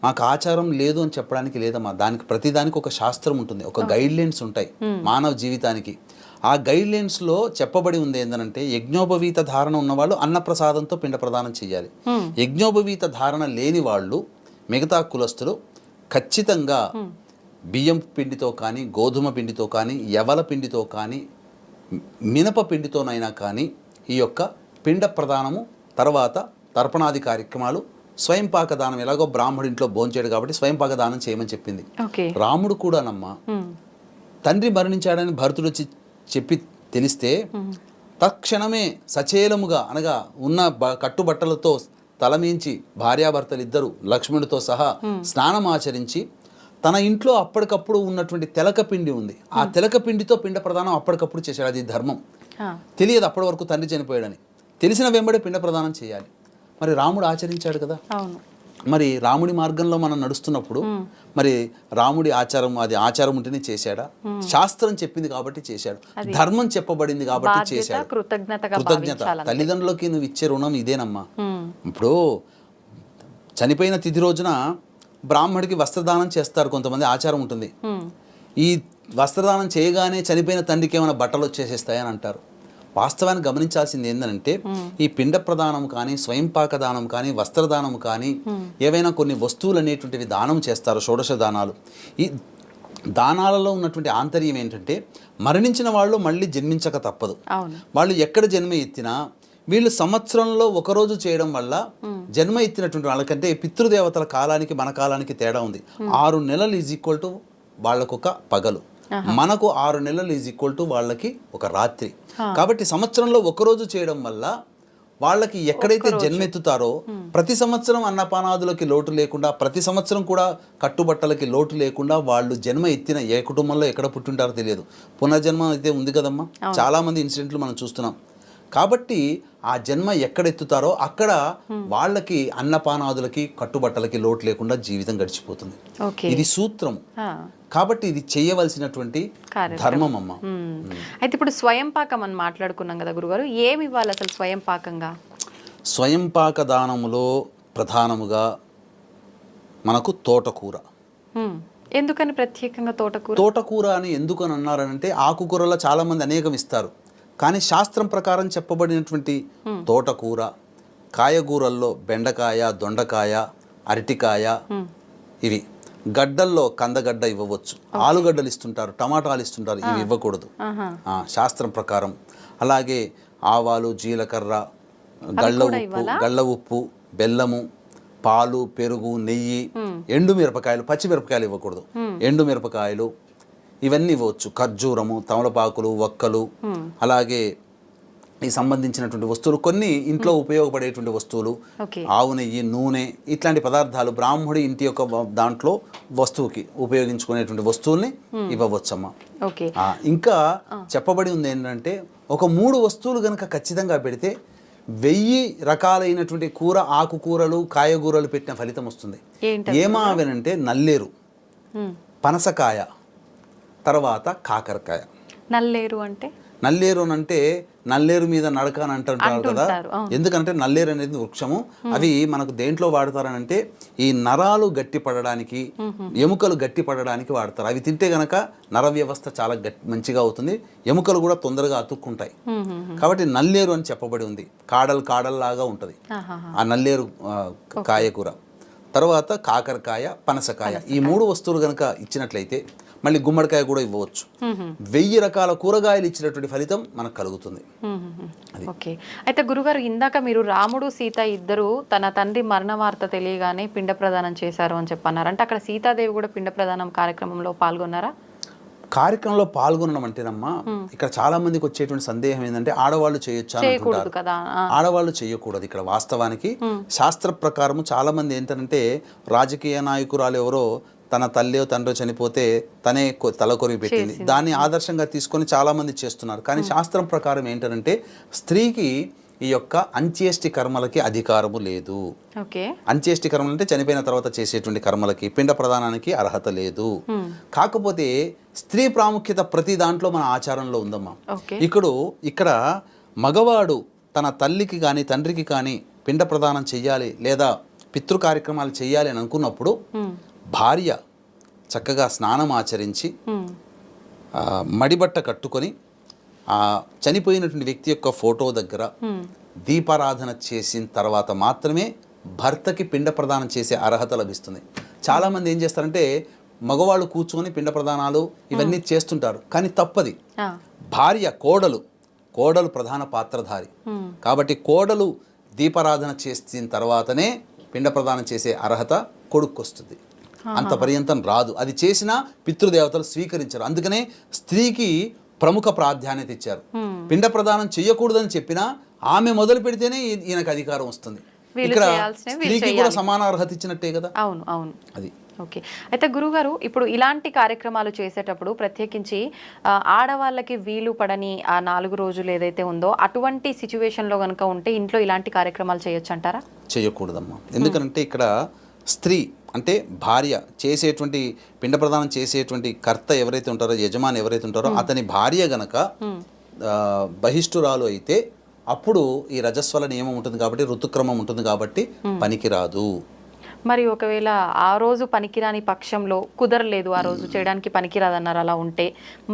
మాకు ఆచారం లేదు అని చెప్పడానికి లేదమ్మా. దానికి ప్రతిదానికి ఒక శాస్త్రం ఉంటుంది, ఒక గైడ్ లైన్స్ ఉంటాయి మానవ జీవితానికి. ఆ గైడ్ లైన్స్లో చెప్పబడి ఉంది ఏంటంటే యజ్ఞోపవీత ధారణ ఉన్నవాళ్ళు అన్నప్రసాదంతో పిండ ప్రదానం చేయాలి. యజ్ఞోపవీత ధారణ లేని వాళ్ళు, మిగతా కులస్తులు ఖచ్చితంగా బియ్యం పిండితో కానీ, గోధుమ పిండితో కానీ, యవల పిండితో కానీ, మినప పిండితోనైనా కానీ ఈ యొక్క పిండ ప్రదానము, తర్వాత తర్పణాది కార్యక్రమాలు, స్వయంపాక దానం. ఎలాగో బ్రాహ్మడింట్లో భోంచేయడు కాబట్టి స్వయంపాక దానం చేయమని చెప్పింది. రాముడు కూడానమ్మా తండ్రి మరణించాడని భరతుడు వచ్చి చెప్పి తెలిస్తే తక్షణమే సచేలముగా, అనగా ఉన్న కట్టుబట్టలతో తలమించి భార్యాభర్తలు ఇద్దరు లక్ష్మణుడితో సహా స్నానం ఆచరించి తన ఇంట్లో అప్పటికప్పుడు ఉన్నటువంటి తెలకపిండి ఉంది, ఆ తెలకపిండితో పిండ ప్రదానం అప్పటికప్పుడు చేశాడు. అది ధర్మం. తెలియదు అప్పటి వరకు తండ్రి చనిపోయాడని, తెలిసిన వెంబడే పిండ ప్రదానం చేయాలి. మరి రాముడు ఆచరించాడు కదా. మరి రాముడి మార్గంలో మనం నడుస్తున్నప్పుడు మరి రాముడి ఆచారం, అది ఆచారం ఉంటేనే చేశాడా? శాస్త్రం చెప్పింది కాబట్టి చేశాడు, ధర్మం చెప్పబడింది కాబట్టి చేశాడు. కృతజ్ఞత. తల్లిదండ్రులకి నువ్వు ఇచ్చే రుణం ఇదేనమ్మా. ఇప్పుడు చనిపోయిన తిథి రోజున బ్రాహ్మడికి వస్త్రదానం చేస్తారు, కొంతమంది ఆచారం ఉంటుంది. ఈ వస్త్రదానం చేయగానే చనిపోయిన తండ్రికి ఏమైనా బట్టలు వచ్చేసేస్తాయని అంటారు. వాస్తవాన్ని గమనించాల్సింది ఏంటంటే ఈ పిండ ప్రదానం కానీ, స్వయంపాక దానం కానీ, వస్త్రదానం కానీ, ఏవైనా కొన్ని వస్తువులు అనేటువంటివి దానం చేస్తారు, షోడశ దానాలు. ఈ దానాలలో ఉన్నటువంటి ఆంతర్యం ఏంటంటే మరణించిన వాళ్ళు మళ్ళీ జన్మించక తప్పదు. వాళ్ళు ఎక్కడ జన్మ ఎత్తినా వీళ్ళు సంవత్సరంలో ఒకరోజు చేయడం వల్ల జన్మ ఎత్తినటువంటి వాళ్ళకంటే పితృదేవతల కాలానికి మన కాలానికి తేడా ఉంది. 6 నెలలు ఈజ్ ఈక్వల్ టు వాళ్ళకొక పగలు, మనకు 6 నెలలు ఈజ్ ఈక్వల్ టు వాళ్ళకి ఒక రాత్రి. కాబట్టి సంవత్సరంలో ఒకరోజు చేయడం వల్ల వాళ్ళకి ఎక్కడైతే జన్మెత్తుతారో ప్రతి సంవత్సరం అన్నపానాదులకి లోటు లేకుండా, ప్రతి సంవత్సరం కూడా కట్టుబట్టలకి లోటు లేకుండా వాళ్ళు జన్మ ఎత్తిన ఏ కుటుంబంలో ఎక్కడ పుట్టింటారో తెలియదు. పునర్జన్మ అయితే ఉంది కదమ్మా, చాలామంది ఇన్సిడెంట్లు మనం చూస్తున్నాం. కాబట్టి ఆ జన్మ ఎక్కడెత్తుతారో అక్కడ వాళ్ళకి అన్నపానాదులకి కట్టుబట్టలకి లోటు లేకుండా జీవితం గడిచిపోతుంది. ఇది సూత్రం. కాబట్టి ఇది చేయవలసినటువంటి ధర్మం అమ్మ. అయితే ఇప్పుడు స్వయంపాకం అని మాట్లాడుకున్నాం కదా గురుగారు, ఏమి ఇవ్వాలి అసలు స్వయంపాకంగా? స్వయంపాక దానములో ప్రధానముగా మనకు తోటకూర. ఎందుకని ప్రత్యేకంగా తోటకూర? తోటకూర అని ఎందుకని అన్నారంటే ఆకుకూరలో చాలా మంది అనేకం ఇస్తారు, కానీ శాస్త్రం ప్రకారం చెప్పబడినటువంటి తోటకూర, కాయగూరల్లో బెండకాయ, దొండకాయ, అరటికాయ, ఇవి గడ్డల్లో కందగడ్డ ఇవ్వవచ్చు, ఆలుగడ్డలు ఇస్తుంటారు, టమాటాలు ఇస్తుంటారు, ఇవి ఇవ్వకూడదు శాస్త్రం ప్రకారం. అలాగే ఆవాలు, జీలకర్ర, గళ్ళ ఉప్పు, బెల్లము, పాలు, పెరుగు, నెయ్యి, ఎండు మిరపకాయలు, పచ్చి మిరపకాయలు ఇవ్వకూడదు, ఎండు మిరపకాయలు ఇవన్నీ ఇవ్వచ్చు, ఖర్జూరము, తమలపాకులు, వక్కలు, అలాగే ఈ సంబంధించినటువంటి వస్తువులు కొన్ని ఇంట్లో ఉపయోగపడేటువంటి వస్తువులు, ఆవు నెయ్యి, నూనె, ఇట్లాంటి పదార్థాలు బ్రాహ్మడి ఇంటి యొక్క దాంట్లో వస్తువుకి ఉపయోగించుకునేటువంటి వస్తువుల్ని ఇవ్వవచ్చమ్మా. ఇంకా చెప్పబడి ఉంది ఏంటంటే ఒక 3 వస్తువులు కనుక ఖచ్చితంగా పెడితే 1000 రకాలైనటువంటి కూర, ఆకుకూరలు, కాయగూరలు పెట్టిన ఫలితం వస్తుంది. ఏమా అవనంటే నల్లేరు, పనసకాయ, తర్వాత కాకరకాయ. నల్లేరు అంటే నల్లేరు మీద నడక అని అంటుంటారు కదా. ఎందుకంటే నల్లేరు అనేది వృక్షము. అవి మనకు దేంట్లో వాడతారనంటే ఈ నరాలు గట్టిపడడానికి, ఎముకలు గట్టిపడడానికి వాడతారు. అవి తింటే గనక నర వ్యవస్థ చాలా మంచిగా అవుతుంది, ఎముకలు కూడా తొందరగా అతుక్కుంటాయి. కాబట్టి నల్లేరు అని చెప్పబడి ఉంది. కాడల్లాగా ఉంటుంది ఆ నల్లేరు కాయకూర. తర్వాత కాకరకాయ, పనసకాయ, ఈ 3 వస్తువులు కనుక ఇచ్చినట్లయితే, మళ్ళీ గుమ్మడికాయ కూడా ఇవ్వవచ్చు, 1000 రకాల కూరగాయలు ఇచ్చినటువంటి ఫలితం మనకు కలుగుతుంది. ఓకే. అయితే గురుగారు, ఇందాక మీరు రాముడు, సీత ఇద్దరు తన తండ్రి మరణ వార్త తెలియగానే పిండ ప్రదానం చేశారు అని చెప్పన్నారు. అంటే అక్కడ సీతాదేవి కూడా పిండ ప్రదానం కార్యక్రమంలో పాల్గొన్నారా? కార్యక్రమంలో పాల్గొనడం అంటేనమ్మా ఇక్కడ చాలా మందికి వచ్చేటువంటి సందేహం ఏంటంటే ఆడవాళ్ళు చేయొచ్చా అంటుంటారు. ఆడవాళ్ళు చేయకూడదు. ఇక్కడ వాస్తవానికి శాస్త్ర ప్రకారము చాలా మంది ఏంటంటే రాజకీయ నాయకురాలు ఎవరో తన తల్లి తండ్రి చనిపోతే తనే తలకొరివి పెట్టింది, దాన్ని ఆదర్శంగా తీసుకొని చాలా మంది చేస్తున్నారు. కానీ శాస్త్రం ప్రకారం ఏంటంటే స్త్రీకి ఈ యొక్క అంత్యేష్టి కర్మలకి అధికారము లేదు. ఓకే. అంత్యేష్టి కర్మలు అంటే చనిపోయిన తర్వాత చేసేటువంటి కర్మలకి పిండ ప్రదానానికి అర్హత లేదు. కాకపోతే స్త్రీ ప్రాముఖ్యత ప్రతి దాంట్లో మన ఆచారంలో ఉందమ్మా. ఇక్కడ మగవాడు తన తల్లికి కానీ తండ్రికి కానీ పిండ ప్రదానం చెయ్యాలి లేదా పితృ కార్యక్రమాలు చెయ్యాలి అని అనుకున్నప్పుడు భార్య చక్కగా స్నానం ఆచరించి మడిబట్ట కట్టుకొని ఆ చనిపోయినటువంటి వ్యక్తి యొక్క ఫోటో దగ్గర దీపారాధన చేసిన తర్వాత మాత్రమే భర్తకి పిండ ప్రదానం చేసే అర్హత లభిస్తుంది. చాలామంది ఏం చేస్తారంటే మగవాళ్ళు కూర్చొని పిండ ప్రదానాలు ఇవన్నీ చేస్తుంటారు, కానీ తప్పది. భార్య కోడలు ప్రధాన పాత్రధారి కాబట్టి కోడలు దీపారాధన చేసిన తర్వాతనే పిండ ప్రదానం చేసే అర్హత కొడుక్కొస్తుంది. అంత పర్యంతం రాదు. అది చేసినా పితృదేవతలు స్వీకరించరు. అందుకనే స్త్రీకి ప్రముఖ ప్రాధాన్యత ఇచ్చారు. పిండ ప్రదానం చేయకూడదని చెప్పినా ఆమె మొదలు పెడితేనే ఈయనకు అధికారం వస్తుంది. ఇక్కడ స్త్రీకి కూడా సమాన అర్హత ఇచ్చినట్టే కదా. అవును అవును. అది ఓకే. అయితే గురుగారు, ఇప్పుడు ఇలాంటి కార్యక్రమాలు చేసేటప్పుడు ప్రత్యేకించి ఆడవాళ్ళకి వీలు పడని ఆ 4 రోజులు ఏదైతే ఉందో అటువంటి సిచ్యువేషన్లో కనుక ఉంటే ఇంట్లో ఇలాంటి కార్యక్రమాలు చేయొచ్చు అంటారా? చేయకూడదమ్మా. ఎందుకంటే ఇక్కడ స్త్రీ అంటే భార్య చేసేటువంటి పిండ ప్రదానం చేసేటువంటి కర్త ఎవరైతే ఉంటారో, యజమాని ఎవరైతే ఉంటారో అతని భార్య గనక బహిష్ఠురాలు అయితే అప్పుడు ఈ రజస్వల నియమం ఉంటుంది కాబట్టి, ఋతుక్రమం ఉంటుంది కాబట్టి పనికిరాదు. మరి ఒకవేళ ఆ రోజు పనికిరాని పక్షంలో కుదరలేదు, ఆ రోజు చేయడానికి పనికిరాదన్నారు, అలా ఉంటే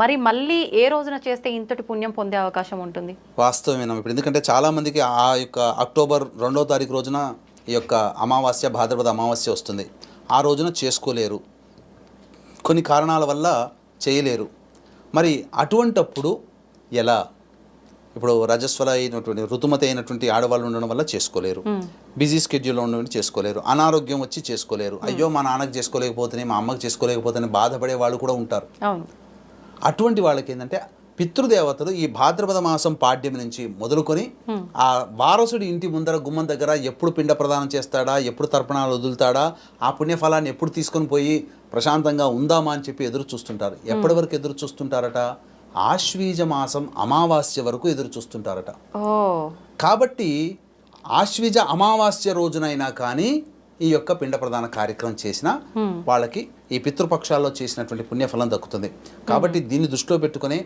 మరి మళ్ళీ ఏ రోజున చేస్తే ఇంతటి పుణ్యం పొందే అవకాశం ఉంటుంది? వాస్తవమేనా? ఇప్పుడు ఎందుకంటే చాలామందికి ఆ యొక్క అక్టోబర్ 2వ తారీఖు రోజున ఈ యొక్క అమావాస్య, భాద్రపద అమావాస్య వస్తుంది. ఆ రోజున చేసుకోలేరు, కొన్ని కారణాల వల్ల చేయలేరు. మరి అటువంటప్పుడు ఎలా? ఇప్పుడు రజస్వల అయినటువంటి ఋతుమతి అయినటువంటి ఆడవాళ్ళు ఉండడం వల్ల చేసుకోలేరు, బిజీ స్కెడ్యూల్లో ఉండడం చేసుకోలేరు, అనారోగ్యం వచ్చి చేసుకోలేరు, అయ్యో మా నాన్నకు చేసుకోలేకపోతేనే మా అమ్మకి చేసుకోలేకపోతేనే బాధపడే వాళ్ళు కూడా ఉంటారు. అటువంటి వాళ్ళకి ఏంటంటే పితృదేవతలు ఈ భాద్రపద మాసం పాడ్యం నుంచి మొదలుకొని ఆ వారసుడి ఇంటి ముందర గుమ్మం దగ్గర ఎప్పుడు పిండ ప్రదానం చేస్తాడా, ఎప్పుడు తర్పణాలు వదులుతాడా, ఆ పుణ్యఫలాన్ని ఎప్పుడు తీసుకొని పోయి ప్రశాంతంగా ఉందామా అని చెప్పి ఎదురు చూస్తుంటారు. ఎప్పటి వరకు ఎదురు చూస్తుంటారట? ఆశ్వీజ మాసం అమావాస్య వరకు ఎదురు చూస్తుంటారట. కాబట్టి ఆశ్వీజ అమావాస్య రోజునైనా కానీ ఈ యొక్క పిండ ప్రదాన కార్యక్రమం చేసినా వాళ్ళకి ఈ పితృపక్షాల్లో చేసినటువంటి పుణ్యఫలం దక్కుతుంది. కాబట్టి దీన్ని దృష్టిలో పెట్టుకుని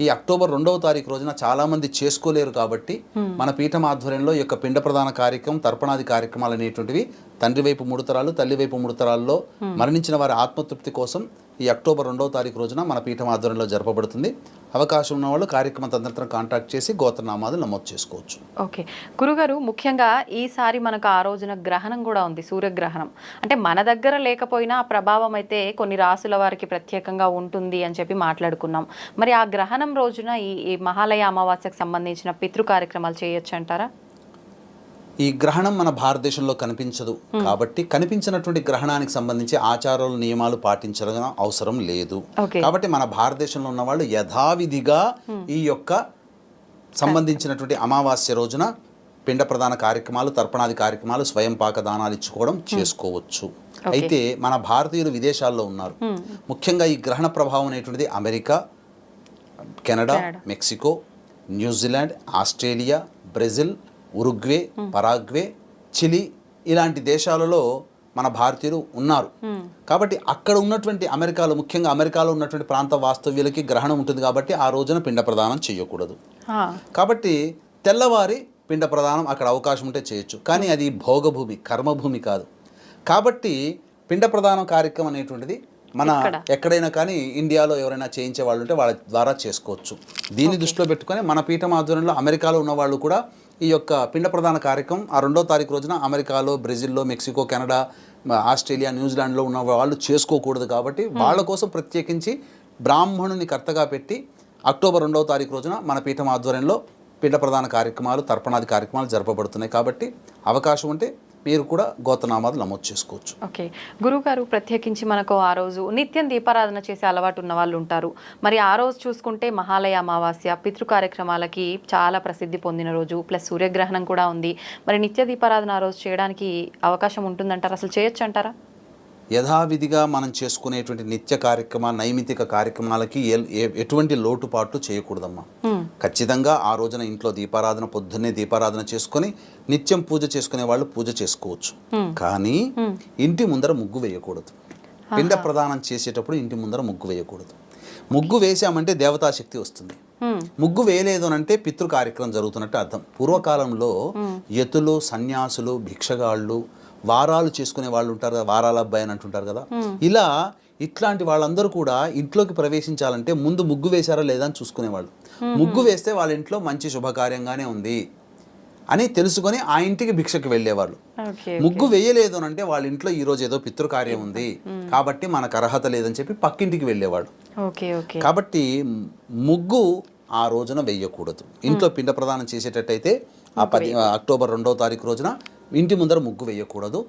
ఈ అక్టోబర్ 2వ తారీఖు రోజున చాలామంది చేసుకోలేరు కాబట్టి మన పీఠం ఆధ్వర్యంలో ఈ యొక్క పిండ ప్రదాన కార్యక్రమం, తర్పణాది కార్యక్రమాలు అనేటువంటివి తండ్రి వైపు 3 తరాలు, తల్లి వైపు 3 తరాల్లో మరణించిన వారి ఆత్మతృప్తి కోసం ఈ అక్టోబర్ 2వ తారీఖు రోజున మన పీఠం ఆధ్వర్యంలో జరపబడుతుంది. అవకాశం ఉన్న వాళ్ళు కార్యక్రమం తదనంతరం కాంటాక్ట్ చేసి గోత్రనామాలు నమోదు చేసుకోవచ్చు. ఓకే గురుగారు, ముఖ్యంగా ఈసారి మనకు ఆ రోజున గ్రహణం కూడా ఉంది, సూర్యగ్రహణం. అంటే మన దగ్గర లేకపోయినా ఆ ప్రభావం అయితే కొన్ని రాసుల వారికి ప్రత్యేకంగా ఉంటుంది అని చెప్పి మాట్లాడుకున్నాం. మరి ఆ గ్రహణం రోజున ఈ మహాలయ అమావాస్యకు సంబంధించిన పితృ కార్యక్రమాలు చేయొచ్చు అంటారా? ఈ గ్రహణం మన భారతదేశంలో కనిపించదు కాబట్టి కనిపించినటువంటి గ్రహణానికి సంబంధించి ఆచారాలు, నియమాలు పాటించడం అవసరం లేదు. కాబట్టి మన భారతదేశంలో ఉన్న వాళ్ళు యథావిధిగా ఈ యొక్క సంబంధించినటువంటి అమావాస్య రోజున పిండ ప్రదాన కార్యక్రమాలు, తర్పణాది కార్యక్రమాలు, స్వయం పాక దానాలు ఇచ్చుకోవడం చేసుకోవచ్చు. అయితే మన భారతీయులు విదేశాల్లో ఉన్నారు. ముఖ్యంగా ఈ గ్రహణ ప్రభావం అనేటువంటిది America, Canada, Mexico, New Zealand, Australia, Brazil, Uruguay, Paraguay, Chile ఇలాంటి దేశాలలో మన భారతీయులు ఉన్నారు. కాబట్టి అక్కడ ఉన్నటువంటి అమెరికాలో, ముఖ్యంగా అమెరికాలో ఉన్నటువంటి ప్రాంత వాస్తవ్యులకి గ్రహణం ఉంటుంది కాబట్టి ఆ రోజున పిండ ప్రదానం చేయకూడదు. కాబట్టి తెల్లవారి పిండ ప్రదానం అక్కడ అవకాశం ఉంటే చేయొచ్చు, కానీ అది భోగభూమి, కర్మభూమి కాదు. కాబట్టి పిండ ప్రదానం కార్యక్రమం అనేటువంటిది మన ఎక్కడైనా కానీ ఇండియాలో ఎవరైనా చేయించే వాళ్ళు ఉంటే వాళ్ళ ద్వారా చేసుకోవచ్చు. దీన్ని దృష్టిలో పెట్టుకొని మన పీఠం ఆధ్వర్యంలో అమెరికాలో ఉన్న వాళ్ళు కూడా ఈ యొక్క పిండ ప్రదాన కార్యక్రమం ఆ 2వ తారీఖు రోజున అమెరికాలో, బ్రెజిల్లో, మెక్సికో, కెనడా, ఆస్ట్రేలియా, న్యూజిలాండ్లో ఉన్న వాళ్ళు చేసుకోకూడదు. కాబట్టి వాళ్ళ కోసం ప్రత్యేకించి బ్రాహ్మణుని కర్తగా పెట్టి అక్టోబర్ 2వ తారీఖు రోజున మన పీఠం ఆధ్వర్యంలో పిండ ప్రదాన కార్యక్రమాలు, తర్పణాది కార్యక్రమాలు జరపబడుతున్నాయి. కాబట్టి అవకాశం ఉంటే మీరు కూడా గోత్రనామాలు నమోదు చేసుకోవచ్చు. ఓకే గురువుగారు, ప్రత్యేకించి మనకు ఆ రోజు నిత్యం దీపారాధన చేసే అలవాటు ఉన్న వాళ్ళు ఉంటారు. మరి ఆ రోజు చూసుకుంటే మహాలయ అమావాస్య పితృ కార్యక్రమాలకి చాలా ప్రసిద్ధి పొందిన రోజు, ప్లస్ సూర్యగ్రహణం కూడా ఉంది. మరి నిత్య దీపారాధన ఆ రోజు చేయడానికి అవకాశం ఉంటుందంటారా? అసలు చేయొచ్చు అంటారా? యథావిధిగా మనం చేసుకునేటువంటి నిత్య నైమితిక కార్యక్రమాలకి ఎటువంటి లోటుపాట్లు చేయకూడదమ్మా. ఖచ్చితంగా ఆ రోజున ఇంట్లో దీపారాధన, పొద్దున్నే దీపారాధన చేసుకొని నిత్యం పూజ చేసుకునే వాళ్ళు పూజ చేసుకోవచ్చు. కానీ ఇంటి ముందర ముగ్గు వేయకూడదు. పిండ ప్రదానం చేసేటప్పుడు ఇంటి ముందర ముగ్గు వేయకూడదు. ముగ్గు వేసామంటే దేవతాశక్తి వస్తుంది. ముగ్గు వేయలేదు అంటే పితృ కార్యక్రమం జరుగుతున్నట్టు అర్థం. పూర్వకాలంలో యతులు, సన్యాసులు, భిక్షగాళ్ళు, వారాలు చేసుకునే వాళ్ళు ఉంటారు కదా, వారాల అబ్బాయి అని అంటుంటారు కదా, ఇట్లాంటి వాళ్ళందరూ కూడా ఇంట్లోకి ప్రవేశించాలంటే ముందు ముగ్గు వేశారా లేదా అని చూసుకునేవాళ్ళు. ముగ్గు వేస్తే వాళ్ళ ఇంట్లో మంచి శుభకార్యంగానే ఉంది అని తెలుసుకొని ఆ ఇంటికి భిక్షకు వెళ్ళేవాళ్ళు. ముగ్గు వేయలేదు అంటే వాళ్ళ ఇంట్లో ఈ రోజు ఏదో పితృకార్యం ఉంది కాబట్టి మనకు అర్హత లేదని చెప్పి పక్కింటికి వెళ్ళేవాళ్ళు. కాబట్టి ముగ్గు ఆ రోజున వేయకూడదు. ఇంట్లో పిండ ప్రదానం చేసేటట్టయితే ఆ అక్టోబర్ 2వ తారీఖు రోజున ఇంటి ముందర ముగ్గు వేయకూడదు.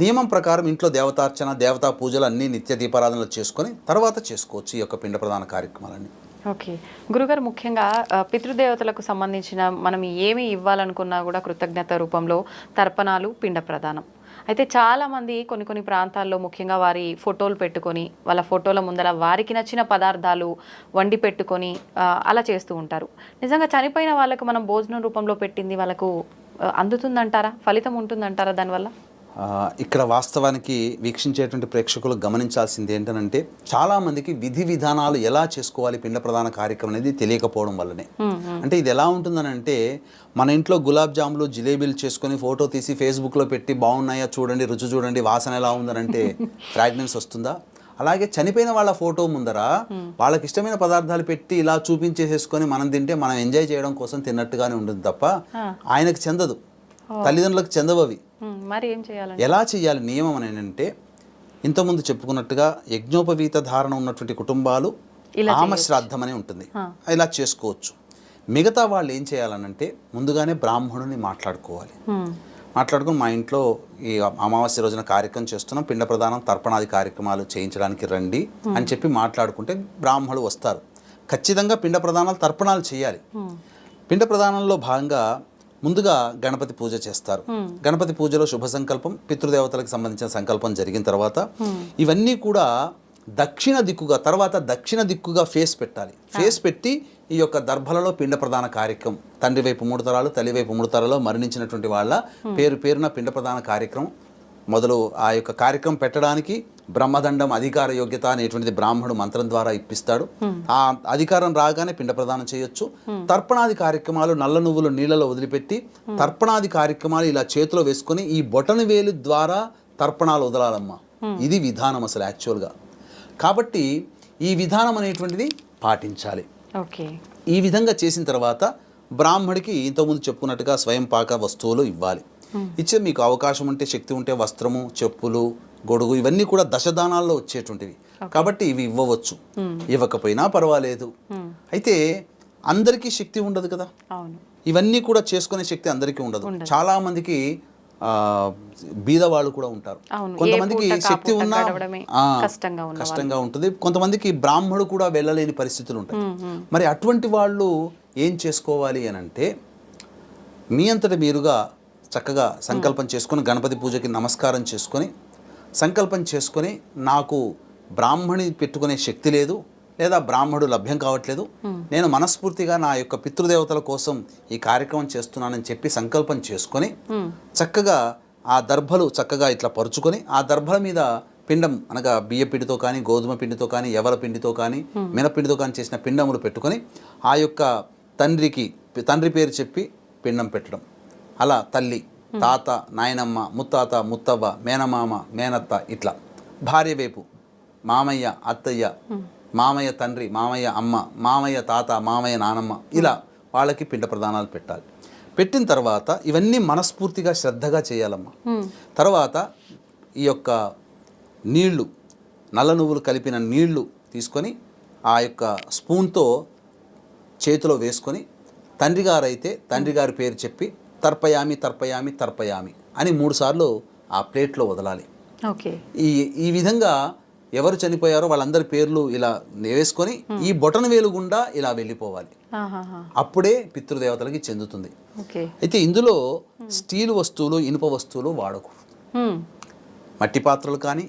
నియమం ప్రకారం ఇంట్లో దేవతార్చన, దేవతా పూజలు అన్నీ నిత్య దీపారాధనలు చేసుకొని తర్వాత చేసుకోవచ్చు ఈ యొక్క పిండ ప్రదాన కార్యక్రమాలన్నీ. ఓకే గురుగారు, ముఖ్యంగా పితృదేవతలకు సంబంధించిన మనం ఏమి ఇవ్వాలనుకున్నా కూడా కృతజ్ఞత రూపంలో తర్పణాలు, పిండ ప్రదానం. అయితే చాలామంది కొన్ని ప్రాంతాల్లో ముఖ్యంగా వారి ఫోటోలు పెట్టుకొని వాళ్ళ ఫోటోల ముందర వారికి నచ్చిన పదార్థాలు వండి పెట్టుకొని అలా చేస్తూ ఉంటారు. నిజంగా చనిపోయిన వాళ్ళకు మనం భోజనం రూపంలో పెట్టింది వాళ్ళకు అందుతుందంటారా? ఫలితం ఉంటుందంటారా దానివల్ల? ఇక్కడ వాస్తవానికి వీక్షించేటువంటి ప్రేక్షకులు గమనించాల్సింది ఏంటంటే చాలామందికి విధి విధానాలు ఎలా చేసుకోవాలి పిండ ప్రదాన కార్యక్రమం అనేది తెలియకపోవడం వల్లనే. అంటే ఇది ఎలా ఉంటుందనంటే మన ఇంట్లో గులాబ్ జాములు, జిలేబీలు చేసుకొని ఫోటో తీసి ఫేస్బుక్లో పెట్టి బాగున్నాయా చూడండి, రుచి చూడండి, వాసన ఎలా ఉందనంటే ఫ్రాగ్రెన్స్ వస్తుందా? అలాగే చనిపోయిన వాళ్ళ ఫోటో ముందర వాళ్ళకి ఇష్టమైన పదార్థాలు పెట్టి ఇలా చూపించేసేసుకొని మనం తింటే మనం ఎంజాయ్ చేయడం కోసం తిన్నట్టుగానే ఉంటుంది తప్ప ఆయనకు చెందదు, తల్లిదండ్రులకు చెందవు అవి. మరి ఏం చేయాలి? ఎలా చేయాలి నియమం అని అంటే ఇంతకుముందు చెప్పుకున్నట్టుగా యజ్ఞోపవీత ధారణ ఉన్నటువంటి కుటుంబాలు ఆమశ్రాద్ధం అని ఉంటుంది, ఇలా చేసుకోవచ్చు. మిగతా వాళ్ళు ఏం చేయాలనంటే ముందుగానే బ్రాహ్మణుని మాట్లాడుకోవాలి. మాట్లాడుకుని మా ఇంట్లో ఈ అమావాస్య రోజున కార్యక్రమం చేస్తున్నాం, పిండ ప్రదానం, తర్పణాది కార్యక్రమాలు చేయించడానికి రండి అని చెప్పి మాట్లాడుకుంటే బ్రాహ్మణులు వస్తారు. ఖచ్చితంగా పిండ ప్రదానాలు, తర్పణాలు చేయాలి. పిండ ప్రదానంలో భాగంగా ముందుగా గణపతి పూజ చేస్తారు. గణపతి పూజలో శుభ సంకల్పం, పితృదేవతలకు సంబంధించిన సంకల్పం జరిగిన తర్వాత ఇవన్నీ కూడా దక్షిణ దిక్కుగా ఫేస్ పెట్టాలి. ఫేస్ పెట్టి ఈ యొక్క దర్భలలో పిండ ప్రదాన కార్యక్రమం, తండ్రి వైపు 3 తరాలు, తల్లి వైపు 3 తరాలు మరణించినటువంటి వాళ్ళ పేరున పిండ ప్రదాన కార్యక్రమం మొదలు. ఆ యొక్క కార్యక్రమం పెట్టడానికి బ్రహ్మదండం అధికార యోగ్యత అనేటువంటిది బ్రాహ్మణుడు మంత్రం ద్వారా ఇప్పిస్తాడు. ఆ అధికారం రాగానే పిండ ప్రదానం చేయొచ్చు. తర్పణాది కార్యక్రమాలు నల్ల నువ్వులు నీళ్ళలో వదిలిపెట్టి తర్పణాది కార్యక్రమాలు ఇలా చేతిలో వేసుకొని ఈ బొటన వేలు ద్వారా తర్పణాలు వదలాలమ్మా. ఇది విధానం అసలు యాక్చువల్గా. కాబట్టి ఈ విధానం అనేటువంటిది పాటించాలి. ఈ విధంగా చేసిన తర్వాత బ్రాహ్మడికి ఇంతకుముందు చెప్పుకున్నట్టుగా స్వయం పాక వస్తువులు ఇవ్వాలి. ఇచ్చే మీకు అవకాశం ఉంటే, శక్తి ఉంటే వస్త్రము, చెప్పులు, గొడుగు ఇవన్నీ కూడా దశదానాల్లో వచ్చేటువంటివి కాబట్టి ఇవి ఇవ్వవచ్చు. ఇవ్వకపోయినా పర్వాలేదు. అయితే అందరికీ శక్తి ఉండదు కదా, ఇవన్నీ కూడా చేసుకునే శక్తి అందరికీ ఉండదు. చాలా మందికి బీదవాళ్ళు కూడా ఉంటారు. కొంతమందికి శక్తి ఉన్నా కష్టంగా ఉంటుంది. కొంతమందికి బ్రాహ్మడు కూడా వెళ్ళలేని పరిస్థితులు ఉంటాయి. మరి అటువంటి వాళ్ళు ఏం చేసుకోవాలి అని అంటే మీ అంతట మీరుగా చక్కగా సంకల్పం చేసుకొని గణపతి పూజకి నమస్కారం చేసుకొని సంకల్పం చేసుకొని నాకు బ్రాహ్మణి పెట్టుకునే శక్తి లేదు లేదా బ్రాహ్మడు లభ్యం కావట్లేదు, నేను మనస్ఫూర్తిగా నా యొక్క పితృదేవతల కోసం ఈ కార్యక్రమం చేస్తున్నానని చెప్పి సంకల్పం చేసుకొని చక్కగా ఆ దర్భలు చక్కగా ఇట్లా పరుచుకొని ఆ దర్భల మీద పిండం అనగా బియ్య పిండితో కానీ, గోధుమ పిండితో కానీ, ఎవల పిండితో కానీ, మినపిండితో కానీ చేసిన పిండములు పెట్టుకొని ఆ యొక్క తండ్రి పేరు చెప్పి పిండం పెట్టడం. అలా తల్లి, తాత, నాయనమ్మ, ముత్తాత, ముత్తవ్వ, మేనమామ, మేనత్త, ఇట్లా భార్య వైపు మామయ్య, అత్తయ్య, మామయ్య తండ్రి, మామయ్య అమ్మ, మామయ్య తాత, మామయ్య నానమ్మ, ఇలా వాళ్ళకి పిండ ప్రదానాలు పెట్టాలి. పెట్టిన తర్వాత ఇవన్నీ మనస్ఫూర్తిగా శ్రద్ధగా చేయాలమ్మా. తర్వాత ఈ యొక్క నీళ్లు, నల్ల నువ్వులు కలిపిన నీళ్లు తీసుకొని ఆ యొక్క స్పూన్తో చేతిలో వేసుకొని తండ్రి గారు అయితే తండ్రి గారి పేరు చెప్పి తర్పయామి తర్పయామి తర్పయామి అని 3 సార్లు ఆ ప్లేట్లో వదలాలి. ఈ విధంగా ఎవరు చనిపోయారో వాళ్ళందరి పేర్లు ఇలా వేసుకొని ఈ బొటన వేలు గుండా ఇలా వెళ్ళిపోవాలి. అప్పుడే పితృదేవతలకి చెందుతుంది. అయితే ఇందులో స్టీల్ వస్తువులు, ఇనుప వస్తువులు వాడకూడదు. మట్టి పాత్రలు కానీ,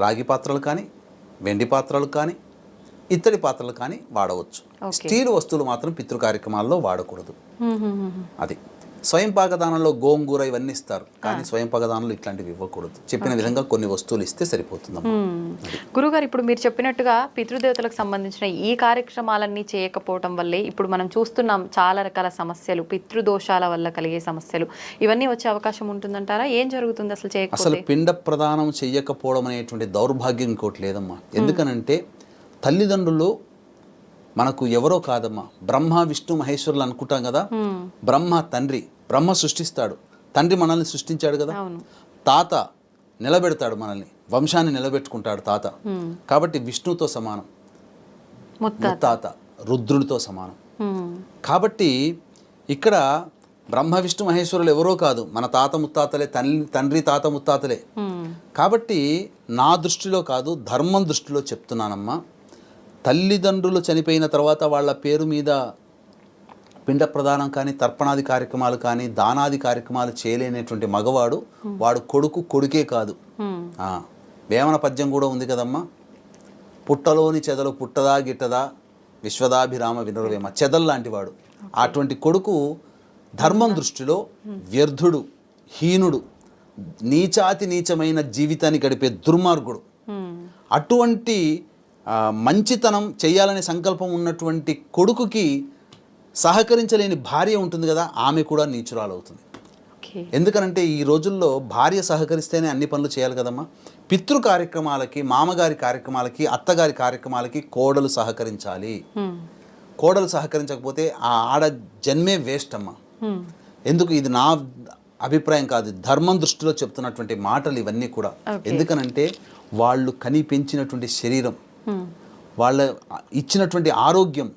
రాగి పాత్రలు కానీ, వెండి పాత్రలు కానీ, ఇత్తడి పాత్రలు కానీ వాడవచ్చు. స్టీల్ వస్తువులు మాత్రం పితృ కార్యక్రమాల్లో వాడకూడదు. అది స్వయం పాకదానంలో గోంగూర ఇవన్నీ ఇస్తారు, కానీ స్వయం పాకదానంలో ఇట్లాంటివి ఇవ్వకూడదు. చెప్పిన విధంగా కొన్ని వస్తువులు ఇస్తే సరిపోతుందమ్మా. గురుగారు, ఇప్పుడు మీరు చెప్పినట్టుగా పితృదేవతలకు సంబంధించిన ఈ కార్యక్రమాలన్నీ చేయకపోవటం వల్లే ఇప్పుడు మనం చూస్తున్నాం చాలా రకాల సమస్యలు, పితృదోషాల వల్ల కలిగే సమస్యలు ఇవన్నీ వచ్చే అవకాశం ఉంటుందంటారా? ఏం జరుగుతుంది అసలు చేయకపోతే? అసలు పిండ ప్రదానం చెయ్యకపోవడం అనేటువంటి దౌర్భాగ్యం ఇంకోటి లేదమ్మా. ఎందుకనంటే తల్లిదండ్రులు మనకు ఎవరో కాదమ్మా, బ్రహ్మ విష్ణు మహేశ్వరులు అనుకుంటాం కదా. బ్రహ్మ తండ్రి, బ్రహ్మ సృష్టిస్తాడు, తండ్రి మనల్ని సృష్టించాడు కదా. తాత నిలబెడతాడు మనల్ని, వంశాన్ని నిలబెట్టుకుంటాడు తాత. కాబట్టి విష్ణుతో సమానం, ముత్తాత రుద్రుడితో సమానం. కాబట్టి ఇక్కడ బ్రహ్మ విష్ణు మహేశ్వరులు ఎవరో కాదు, మన తాత ముత్తాతలే, తండ్రి తాత ముత్తాతలే. కాబట్టి నా దృష్టిలో కాదు, ధర్మం దృష్టిలో చెప్తున్నానమ్మా. తల్లిదండ్రులు చనిపోయిన తర్వాత వాళ్ళ పేరు మీద పిండ ప్రదానం కానీ, తర్పణాది కార్యక్రమాలు కానీ, దానాది కార్యక్రమాలు చేయలేనటువంటి మగవాడు వాడు కొడుకే కాదు. వేమన పద్యం కూడా ఉంది కదమ్మా, పుట్టలోని చెదలు పుట్టదా గిట్టదా విశ్వదాభిరామ వినురవేమ, చెదల్ లాంటి వాడు. అటువంటి కొడుకు ధర్మం దృష్టిలో వ్యర్థుడు, హీనుడు, నీచాతి నీచమైన జీవితాన్ని గడిపే దుర్మార్గుడు. అటువంటి మంచితనం చేయాలనే సంకల్పం ఉన్నటువంటి కొడుకుకి సహకరించలేని భార్య ఉంటుంది కదా, ఆమె కూడా నీచురాలవుతుంది. ఎందుకనంటే ఈ రోజుల్లో భార్య సహకరిస్తేనే అన్ని పనులు చేయాలి కదమ్మా. పితృ కార్యక్రమాలకి, మామగారి కార్యక్రమాలకి, అత్తగారి కార్యక్రమాలకి కోడలు సహకరించాలి. కోడలు సహకరించకపోతే ఆ ఆడ జన్మే వేస్ట్ అమ్మా. ఎందుకు, ఇది నా అభిప్రాయం కాదు, ధర్మం దృష్టిలో చెప్తున్నటువంటి మాటలు ఇవన్నీ కూడా. ఎందుకనంటే వాళ్ళు కని పెంచినటువంటి శరీరం, వాళ్ళ ఇచ్చినటువంటి ఆరోగ్యం,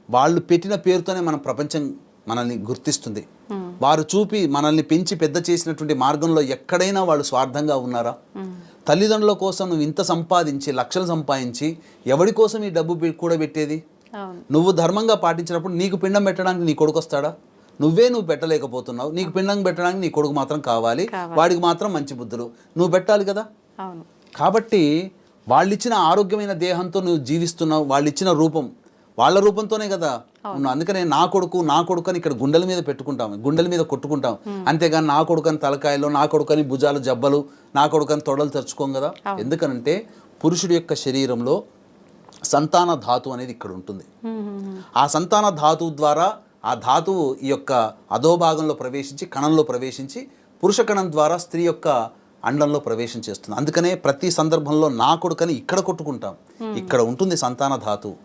వాళ్ళు పెట్టిన పేరుతోనే మన ప్రపంచం మనల్ని గుర్తిస్తుంది. వారు చూపి మనల్ని పెంచి పెద్ద చేసినటువంటి మార్గంలో ఎక్కడైనా వాళ్ళు స్వార్థంగా ఉన్నారా? తల్లిదండ్రుల కోసం నువ్వు ఇంత సంపాదించి, లక్షలు సంపాదించి ఎవరి కోసం ఈ డబ్బు కూడా పెట్టేది? నువ్వు ధర్మంగా పాటించినప్పుడు నీకు పిండం పెట్టడానికి నీ కొడుకు వస్తాడా? నువ్వు పెట్టలేకపోతున్నావు, నీకు పిండం పెట్టడానికి నీ కొడుకు మాత్రం కావాలి, వాడికి మాత్రం మంచి బుద్ధులు నువ్వు పెట్టాలి కదా. కాబట్టి వాళ్ళు ఇచ్చిన ఆరోగ్యమైన దేహంతో నువ్వు జీవిస్తున్నావు, వాళ్ళు ఇచ్చిన రూపం, వాళ్ళ రూపంతోనే కదా నువ్వు. అందుకనే నా కొడుకు అని ఇక్కడ గుండెల మీద పెట్టుకుంటాం, గుండెల మీద కొట్టుకుంటాం. అంతేగాని నా కొడుకని తలకాయలో, నా కొడుకని భుజాలు జబ్బలు, నా కొడుకని తొడలు తెరుచుకోం కదా. ఎందుకనంటే పురుషుడి యొక్క శరీరంలో సంతాన ధాతువు అనేది ఇక్కడ ఉంటుంది. ఆ సంతాన ధాతువు ద్వారా ఆ ధాతువు ఈ యొక్క అధోభాగంలో ప్రవేశించి, కణంలో ప్రవేశించి, పురుష కణం ద్వారా స్త్రీ యొక్క అండంలో ప్రవేశం చేస్తుంది. అందుకనే ప్రతి సందర్భంలో నా కొడుకని ఇక్కడ కొట్టుకుంటాం, ఇక్కడ ఉంటుంది సంతాన ధాతువు.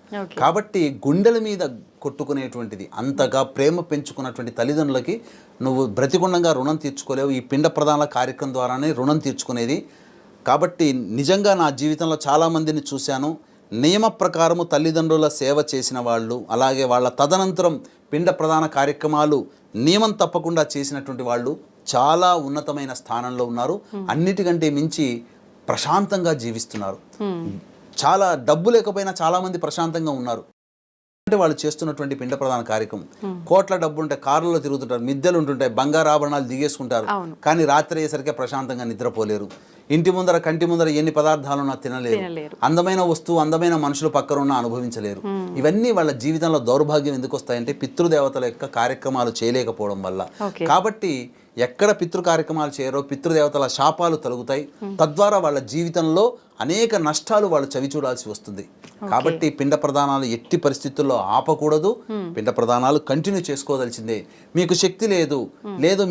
కాబట్టి గుండెల మీద కొట్టుకునేటువంటిది, అంతగా ప్రేమ పెంచుకున్నటువంటి తల్లిదండ్రులకి నువ్వు బ్రతికుండంగా రుణం తీర్చుకోలేవు. ఈ పిండ ప్రదాన కార్యక్రమం ద్వారానే రుణం తీర్చుకునేది. కాబట్టి నిజంగా నా జీవితంలో చాలామందిని చూశాను, నియమ ప్రకారము తల్లిదండ్రుల సేవ చేసిన వాళ్ళు, అలాగే వాళ్ళ తదనంతరం పిండ ప్రదాన కార్యక్రమాలు నియమం తప్పకుండా చేసినటువంటి వాళ్ళు చాలా ఉన్నతమైన స్థానంలో ఉన్నారు. అన్నిటికంటే మించి ప్రశాంతంగా జీవిస్తున్నారు. చాలా డబ్బు లేకపోయినా చాలామంది ప్రశాంతంగా ఉన్నారు. అంటే వాళ్ళు చేస్తున్నటువంటి పిండ ప్రదాన కార్యక్రమం. కోట్ల డబ్బు ఉంటే కార్లలో తిరుగుతుంటారు, మిద్దెలు ఉంటుంటాయి, బంగారు ఆభరణాలు దిగేసుకుంటారు, కానీ రాత్రి అయ్యేసరికి ప్రశాంతంగా నిద్రపోలేరు. ఇంటి ముందర, కంటి ముందర ఎన్ని పదార్థాలున్నా తినలేరు. అందమైన వస్తువు, అందమైన మనుషులు పక్కన ఉన్న అనుభవించలేరు. ఇవన్నీ వాళ్ళ జీవితంలో దౌర్భాగ్యం ఎందుకు వస్తాయంటే పితృదేవతల యొక్క కార్యక్రమాలు చేయలేకపోవడం వల్ల. కాబట్టి ఎక్కడ పితృ కార్యక్రమాలు చేయరో పితృదేవతల శాపాలు తొలగుతాయి. తద్వారా వాళ్ళ జీవితంలో అనేక నష్టాలు వాళ్ళు చవి చూడాల్సి వస్తుంది. కాబట్టి పిండ ప్రదానాలు ఎట్టి పరిస్థితుల్లో ఆపకూడదు. పిండ ప్రదానాలు కంటిన్యూ చేసుకోదలిచిందే. మీకు శక్తి లేదు,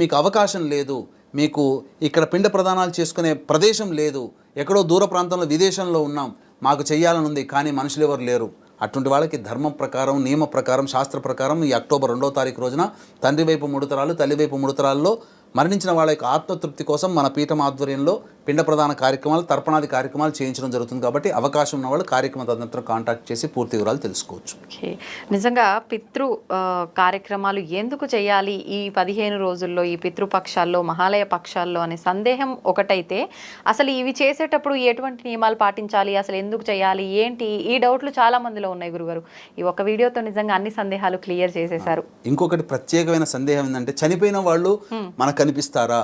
మీకు అవకాశం లేదు, మీకు ఇక్కడ పిండ ప్రదానాలు చేసుకునే ప్రదేశం లేదు, ఎక్కడో దూర ప్రాంతంలో విదేశంలో ఉన్నాం, మాకు చెయ్యాలనుంది కానీ మనుషులు ఎవరు లేరు, అటువంటి వాళ్ళకి ధర్మం ప్రకారం, నియమ ప్రకారం, శాస్త్ర ప్రకారం ఈ అక్టోబర్ 2వ తారీఖు రోజున తండ్రి వైపు 3 తరాలు, తల్లి వైపు 3 తరాల్లో మరణించిన వాళ్ళ యొక్క ఆత్మతృప్తి కోసం మన పీఠం ఆధ్వర్యంలో పిండ ప్రదాన కార్యక్రమాలు, తర్పణాది కార్యక్రమాలు చేయించడం జరుగుతుంది. కాబట్టి అవకాశం ఉన్న వాళ్ళు కార్యక్రమ తదనంతరం కాంటాక్ట్ చేసి పూర్తి వివరాలు తెలుసుకోవచ్చు. నిజంగా పితృ కార్యక్రమాలు ఎందుకు చేయాలి ఈ 15 రోజుల్లో, ఈ పితృపక్షాల్లో, మహాలయ పక్షాల్లో అనే సందేహం ఒకటైతే, అసలు ఇవి చేసేటప్పుడు ఎటువంటి నియమాలు పాటించాలి, అసలు ఎందుకు చేయాలి, ఏంటి, ఈ డౌట్లు చాలా మందిలో ఉన్నాయి గురుగారు. ఈ ఒక వీడియోతో నిజంగా అన్ని సందేహాలు క్లియర్ చేసేశారు. ఇంకొకటి ప్రత్యేకమైన సందేహం ఏంటంటే, చనిపోయిన వాళ్ళు మనకు కనిపిస్తారా?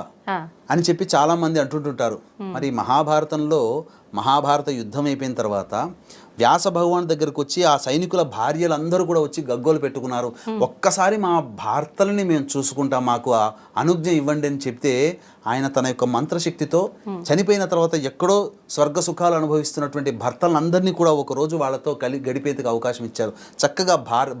అని చెప్పి చాలామంది అంటుంటుంటారు. మరి మహాభారతంలో మహాభారత యుద్ధం అయిపోయిన తర్వాత వ్యాస భగవాన్ దగ్గరకు వచ్చి ఆ సైనికుల భార్యలందరూ కూడా వచ్చి గగ్గోలు పెట్టుకున్నారు. ఒక్కసారి మా భర్తలని మేము చూసుకుంటాం, మాకు ఆ అనుజ్ఞ ఇవ్వండి అని చెప్తే ఆయన తన యొక్క మంత్రశక్తితో చనిపోయిన తర్వాత ఎక్కడో స్వర్గ సుఖాలు అనుభవిస్తున్నటువంటి భర్తలందరినీ కూడా ఒకరోజు వాళ్ళతో గడిపేందుకు అవకాశం ఇచ్చారు. చక్కగా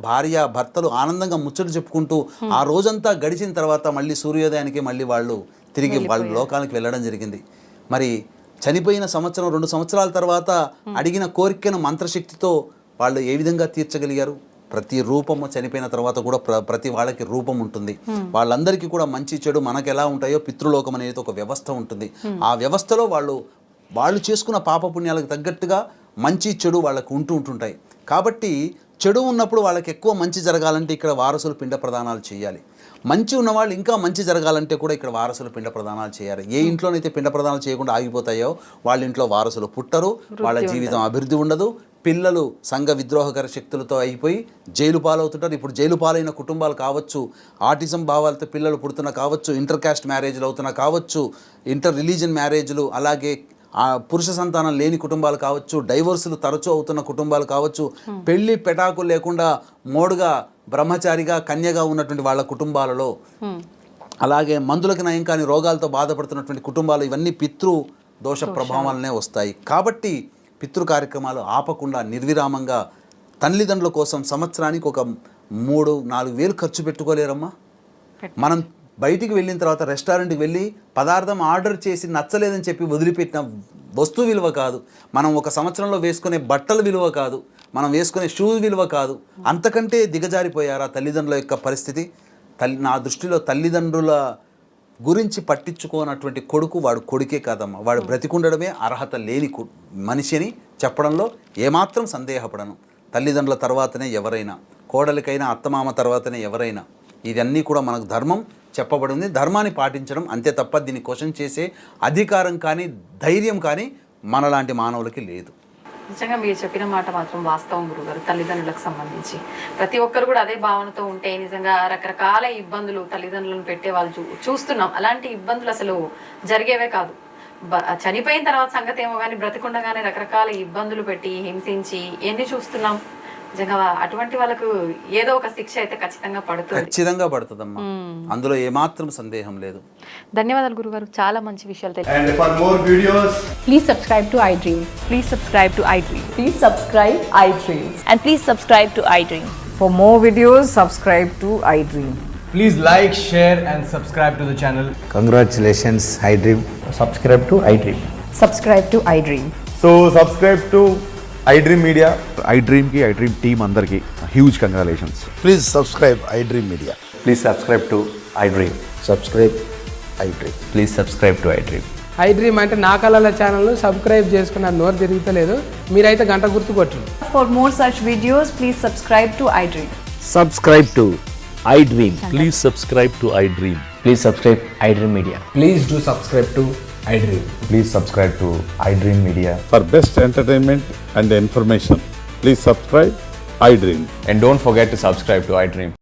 భార్య భర్తలు ఆనందంగా ముచ్చట్లు చెప్పుకుంటూ ఆ రోజంతా గడిచిన తర్వాత మళ్ళీ సూర్యోదయానికి మళ్ళీ వాళ్ళు తిరిగి వాళ్ళ లోకానికి వెళ్ళడం జరిగింది. మరి చనిపోయిన సంవత్సరం 2 సంవత్సరాల తర్వాత అడిగిన కోరికను మంత్రశక్తితో వాళ్ళు ఏ విధంగా తీర్చగలిగారు? ప్రతి రూపము చనిపోయిన తర్వాత కూడా ప్రతి వాళ్ళకి రూపం ఉంటుంది. వాళ్ళందరికీ కూడా మంచి చెడు మనకు ఎలా ఉంటాయో పితృలోకం అనేది ఒక వ్యవస్థ ఉంటుంది. ఆ వ్యవస్థలో వాళ్ళు చేసుకున్న పాపపుణ్యాలకు తగ్గట్టుగా మంచి చెడు వాళ్ళకు ఉంటుంటాయి. కాబట్టి చెడు ఉన్నప్పుడు వాళ్ళకి ఎక్కువ మంచి జరగాలంటే ఇక్కడ వారసులు పిండ ప్రదానాలు చేయాలి. మంచి ఉన్నవాళ్ళు ఇంకా మంచి జరగాలంటే కూడా ఇక్కడ వారసులు పిండ ప్రదానాలు చేయాలి. ఏ ఇంట్లోనైతే పిండ ప్రదానాలు చేయకుండా ఆగిపోతాయో వాళ్ళ ఇంట్లో వారసులు పుట్టరు, వాళ్ళ జీవితం అభివృద్ధి ఉండదు. పిల్లలు సంఘ విద్రోహకర శక్తులతో అయిపోయి జైలు పాలవుతుంటారు. ఇప్పుడు జైలు పాలైన కుటుంబాలు కావచ్చు, ఆటిజం భావాలతో పిల్లలు పుడుతున్న కావచ్చు, ఇంటర్ కాస్ట్ మ్యారేజ్లు అవుతున్నా కావచ్చు, ఇంటర్ రిలీజియన్ మ్యారేజ్లు, అలాగే పురుష సంతానం లేని కుటుంబాలు కావచ్చు, డైవోర్సులు తరచూ అవుతున్న కుటుంబాలు కావచ్చు, పెళ్లి పెటాకులు లేకుండా మోడుగా బ్రహ్మచారిగా కన్యగా ఉన్నటువంటి వాళ్ళ కుటుంబాలలో, అలాగే మందులకు నయం కాని రోగాలతో బాధపడుతున్నటువంటి కుటుంబాలు, ఇవన్నీ పితృ దోష ప్రభావాలనే వస్తాయి. కాబట్టి పితృ కార్యక్రమాలు ఆపకుండా నిర్విరామంగా తల్లిదండ్రుల కోసం సంవత్సరానికి ఒక 3-4 వేలు ఖర్చు పెట్టుకోలేరమ్మా. మనం బయటికి వెళ్ళిన తర్వాత రెస్టారెంట్కి వెళ్ళి పదార్థం ఆర్డర్ చేసి నచ్చలేదని చెప్పి వదిలిపెట్టిన వస్తువు విలువ కాదు, మనం ఒక సంవత్సరంలో వేసుకునే బట్టల విలువ కాదు, మనం వేసుకునే షూస్ విలువ కాదు. అంతకంటే దిగజారిపోయారా తల్లిదండ్రుల యొక్క పరిస్థితి? నా దృష్టిలో తల్లిదండ్రుల గురించి పట్టించుకోనటువంటి కొడుకు వాడు కొడుకే కాదమ్మా, వాడు బ్రతికుండడమే అర్హత లేని మనిషి అని చెప్పడంలో ఏమాత్రం సందేహపడను. తల్లిదండ్రుల తర్వాతనే ఎవరైనా, కోడలికైనా అత్తమామ తర్వాతనే ఎవరైనా. ఇదన్నీ కూడా మనకు ధర్మం చెప్పబడింది, ధర్మాన్ని పాటించడం అంతే తప్ప దీన్ని క్వశ్చన్ చేసే అధికారం కానీ ధైర్యం కానీ మనలాంటి మానవులకి లేదు. నిజంగా మీరు చెప్పిన మాట మాత్రం వాస్తవం గురుగారు. తల్లిదండ్రులకు సంబంధించి ప్రతి ఒక్కరు కూడా అదే భావనతో ఉంటే నిజంగా రకరకాల ఇబ్బందులు తల్లిదండ్రులను పెట్టే వాళ్ళు చూస్తున్నాం. అలాంటి ఇబ్బందులు అసలు జరిగేవే కాదు. చనిపోయిన తర్వాత సంగతి ఏమో కానీ బ్రతికుండగానే రకరకాల ఇబ్బందులు పెట్టి హింసించి ఎన్ని చూస్తున్నాం. నిజంగా అటువంటి వాళ్ళకు ఏదో ఒక శిక్ష అయితే ఖచ్చితంగా పడుతుందమ్మా, అందులో ఏమాత్రం సందేహం లేదు. ధన్యవాదాలు గురుగారు, చాలా మంచి విషయాలు తెలిపారు. And for more videos, Please subscribe to iDream. Please subscribe to iDream. Please subscribe iDream. And please subscribe to iDream. For more videos, subscribe to iDream. please like, share and subscribe to the channel. Congratulations, iDream. Subscribe to iDream. Subscribe to iDream. So subscribe to iDream Media. iDream की iDream team अंदर की huge congratulations. Please subscribe iDream Media. Please subscribe to iDream. Subscribe iDream. Please subscribe to iDream. iDream అంటే నా కళల ఛానల్ను subscribe చేసుకున్న నోరు తిరుగుతలేదు, మీరైతే గంట గుర్తు కొట్టండి. For more such videos, please subscribe to iDream. Subscribe to iDream. Please subscribe to iDream. Please subscribe iDream Media. Please do subscribe to iDream. Please subscribe to iDream Media. For best entertainment and information, please subscribe iDream. And don't forget to subscribe to iDream.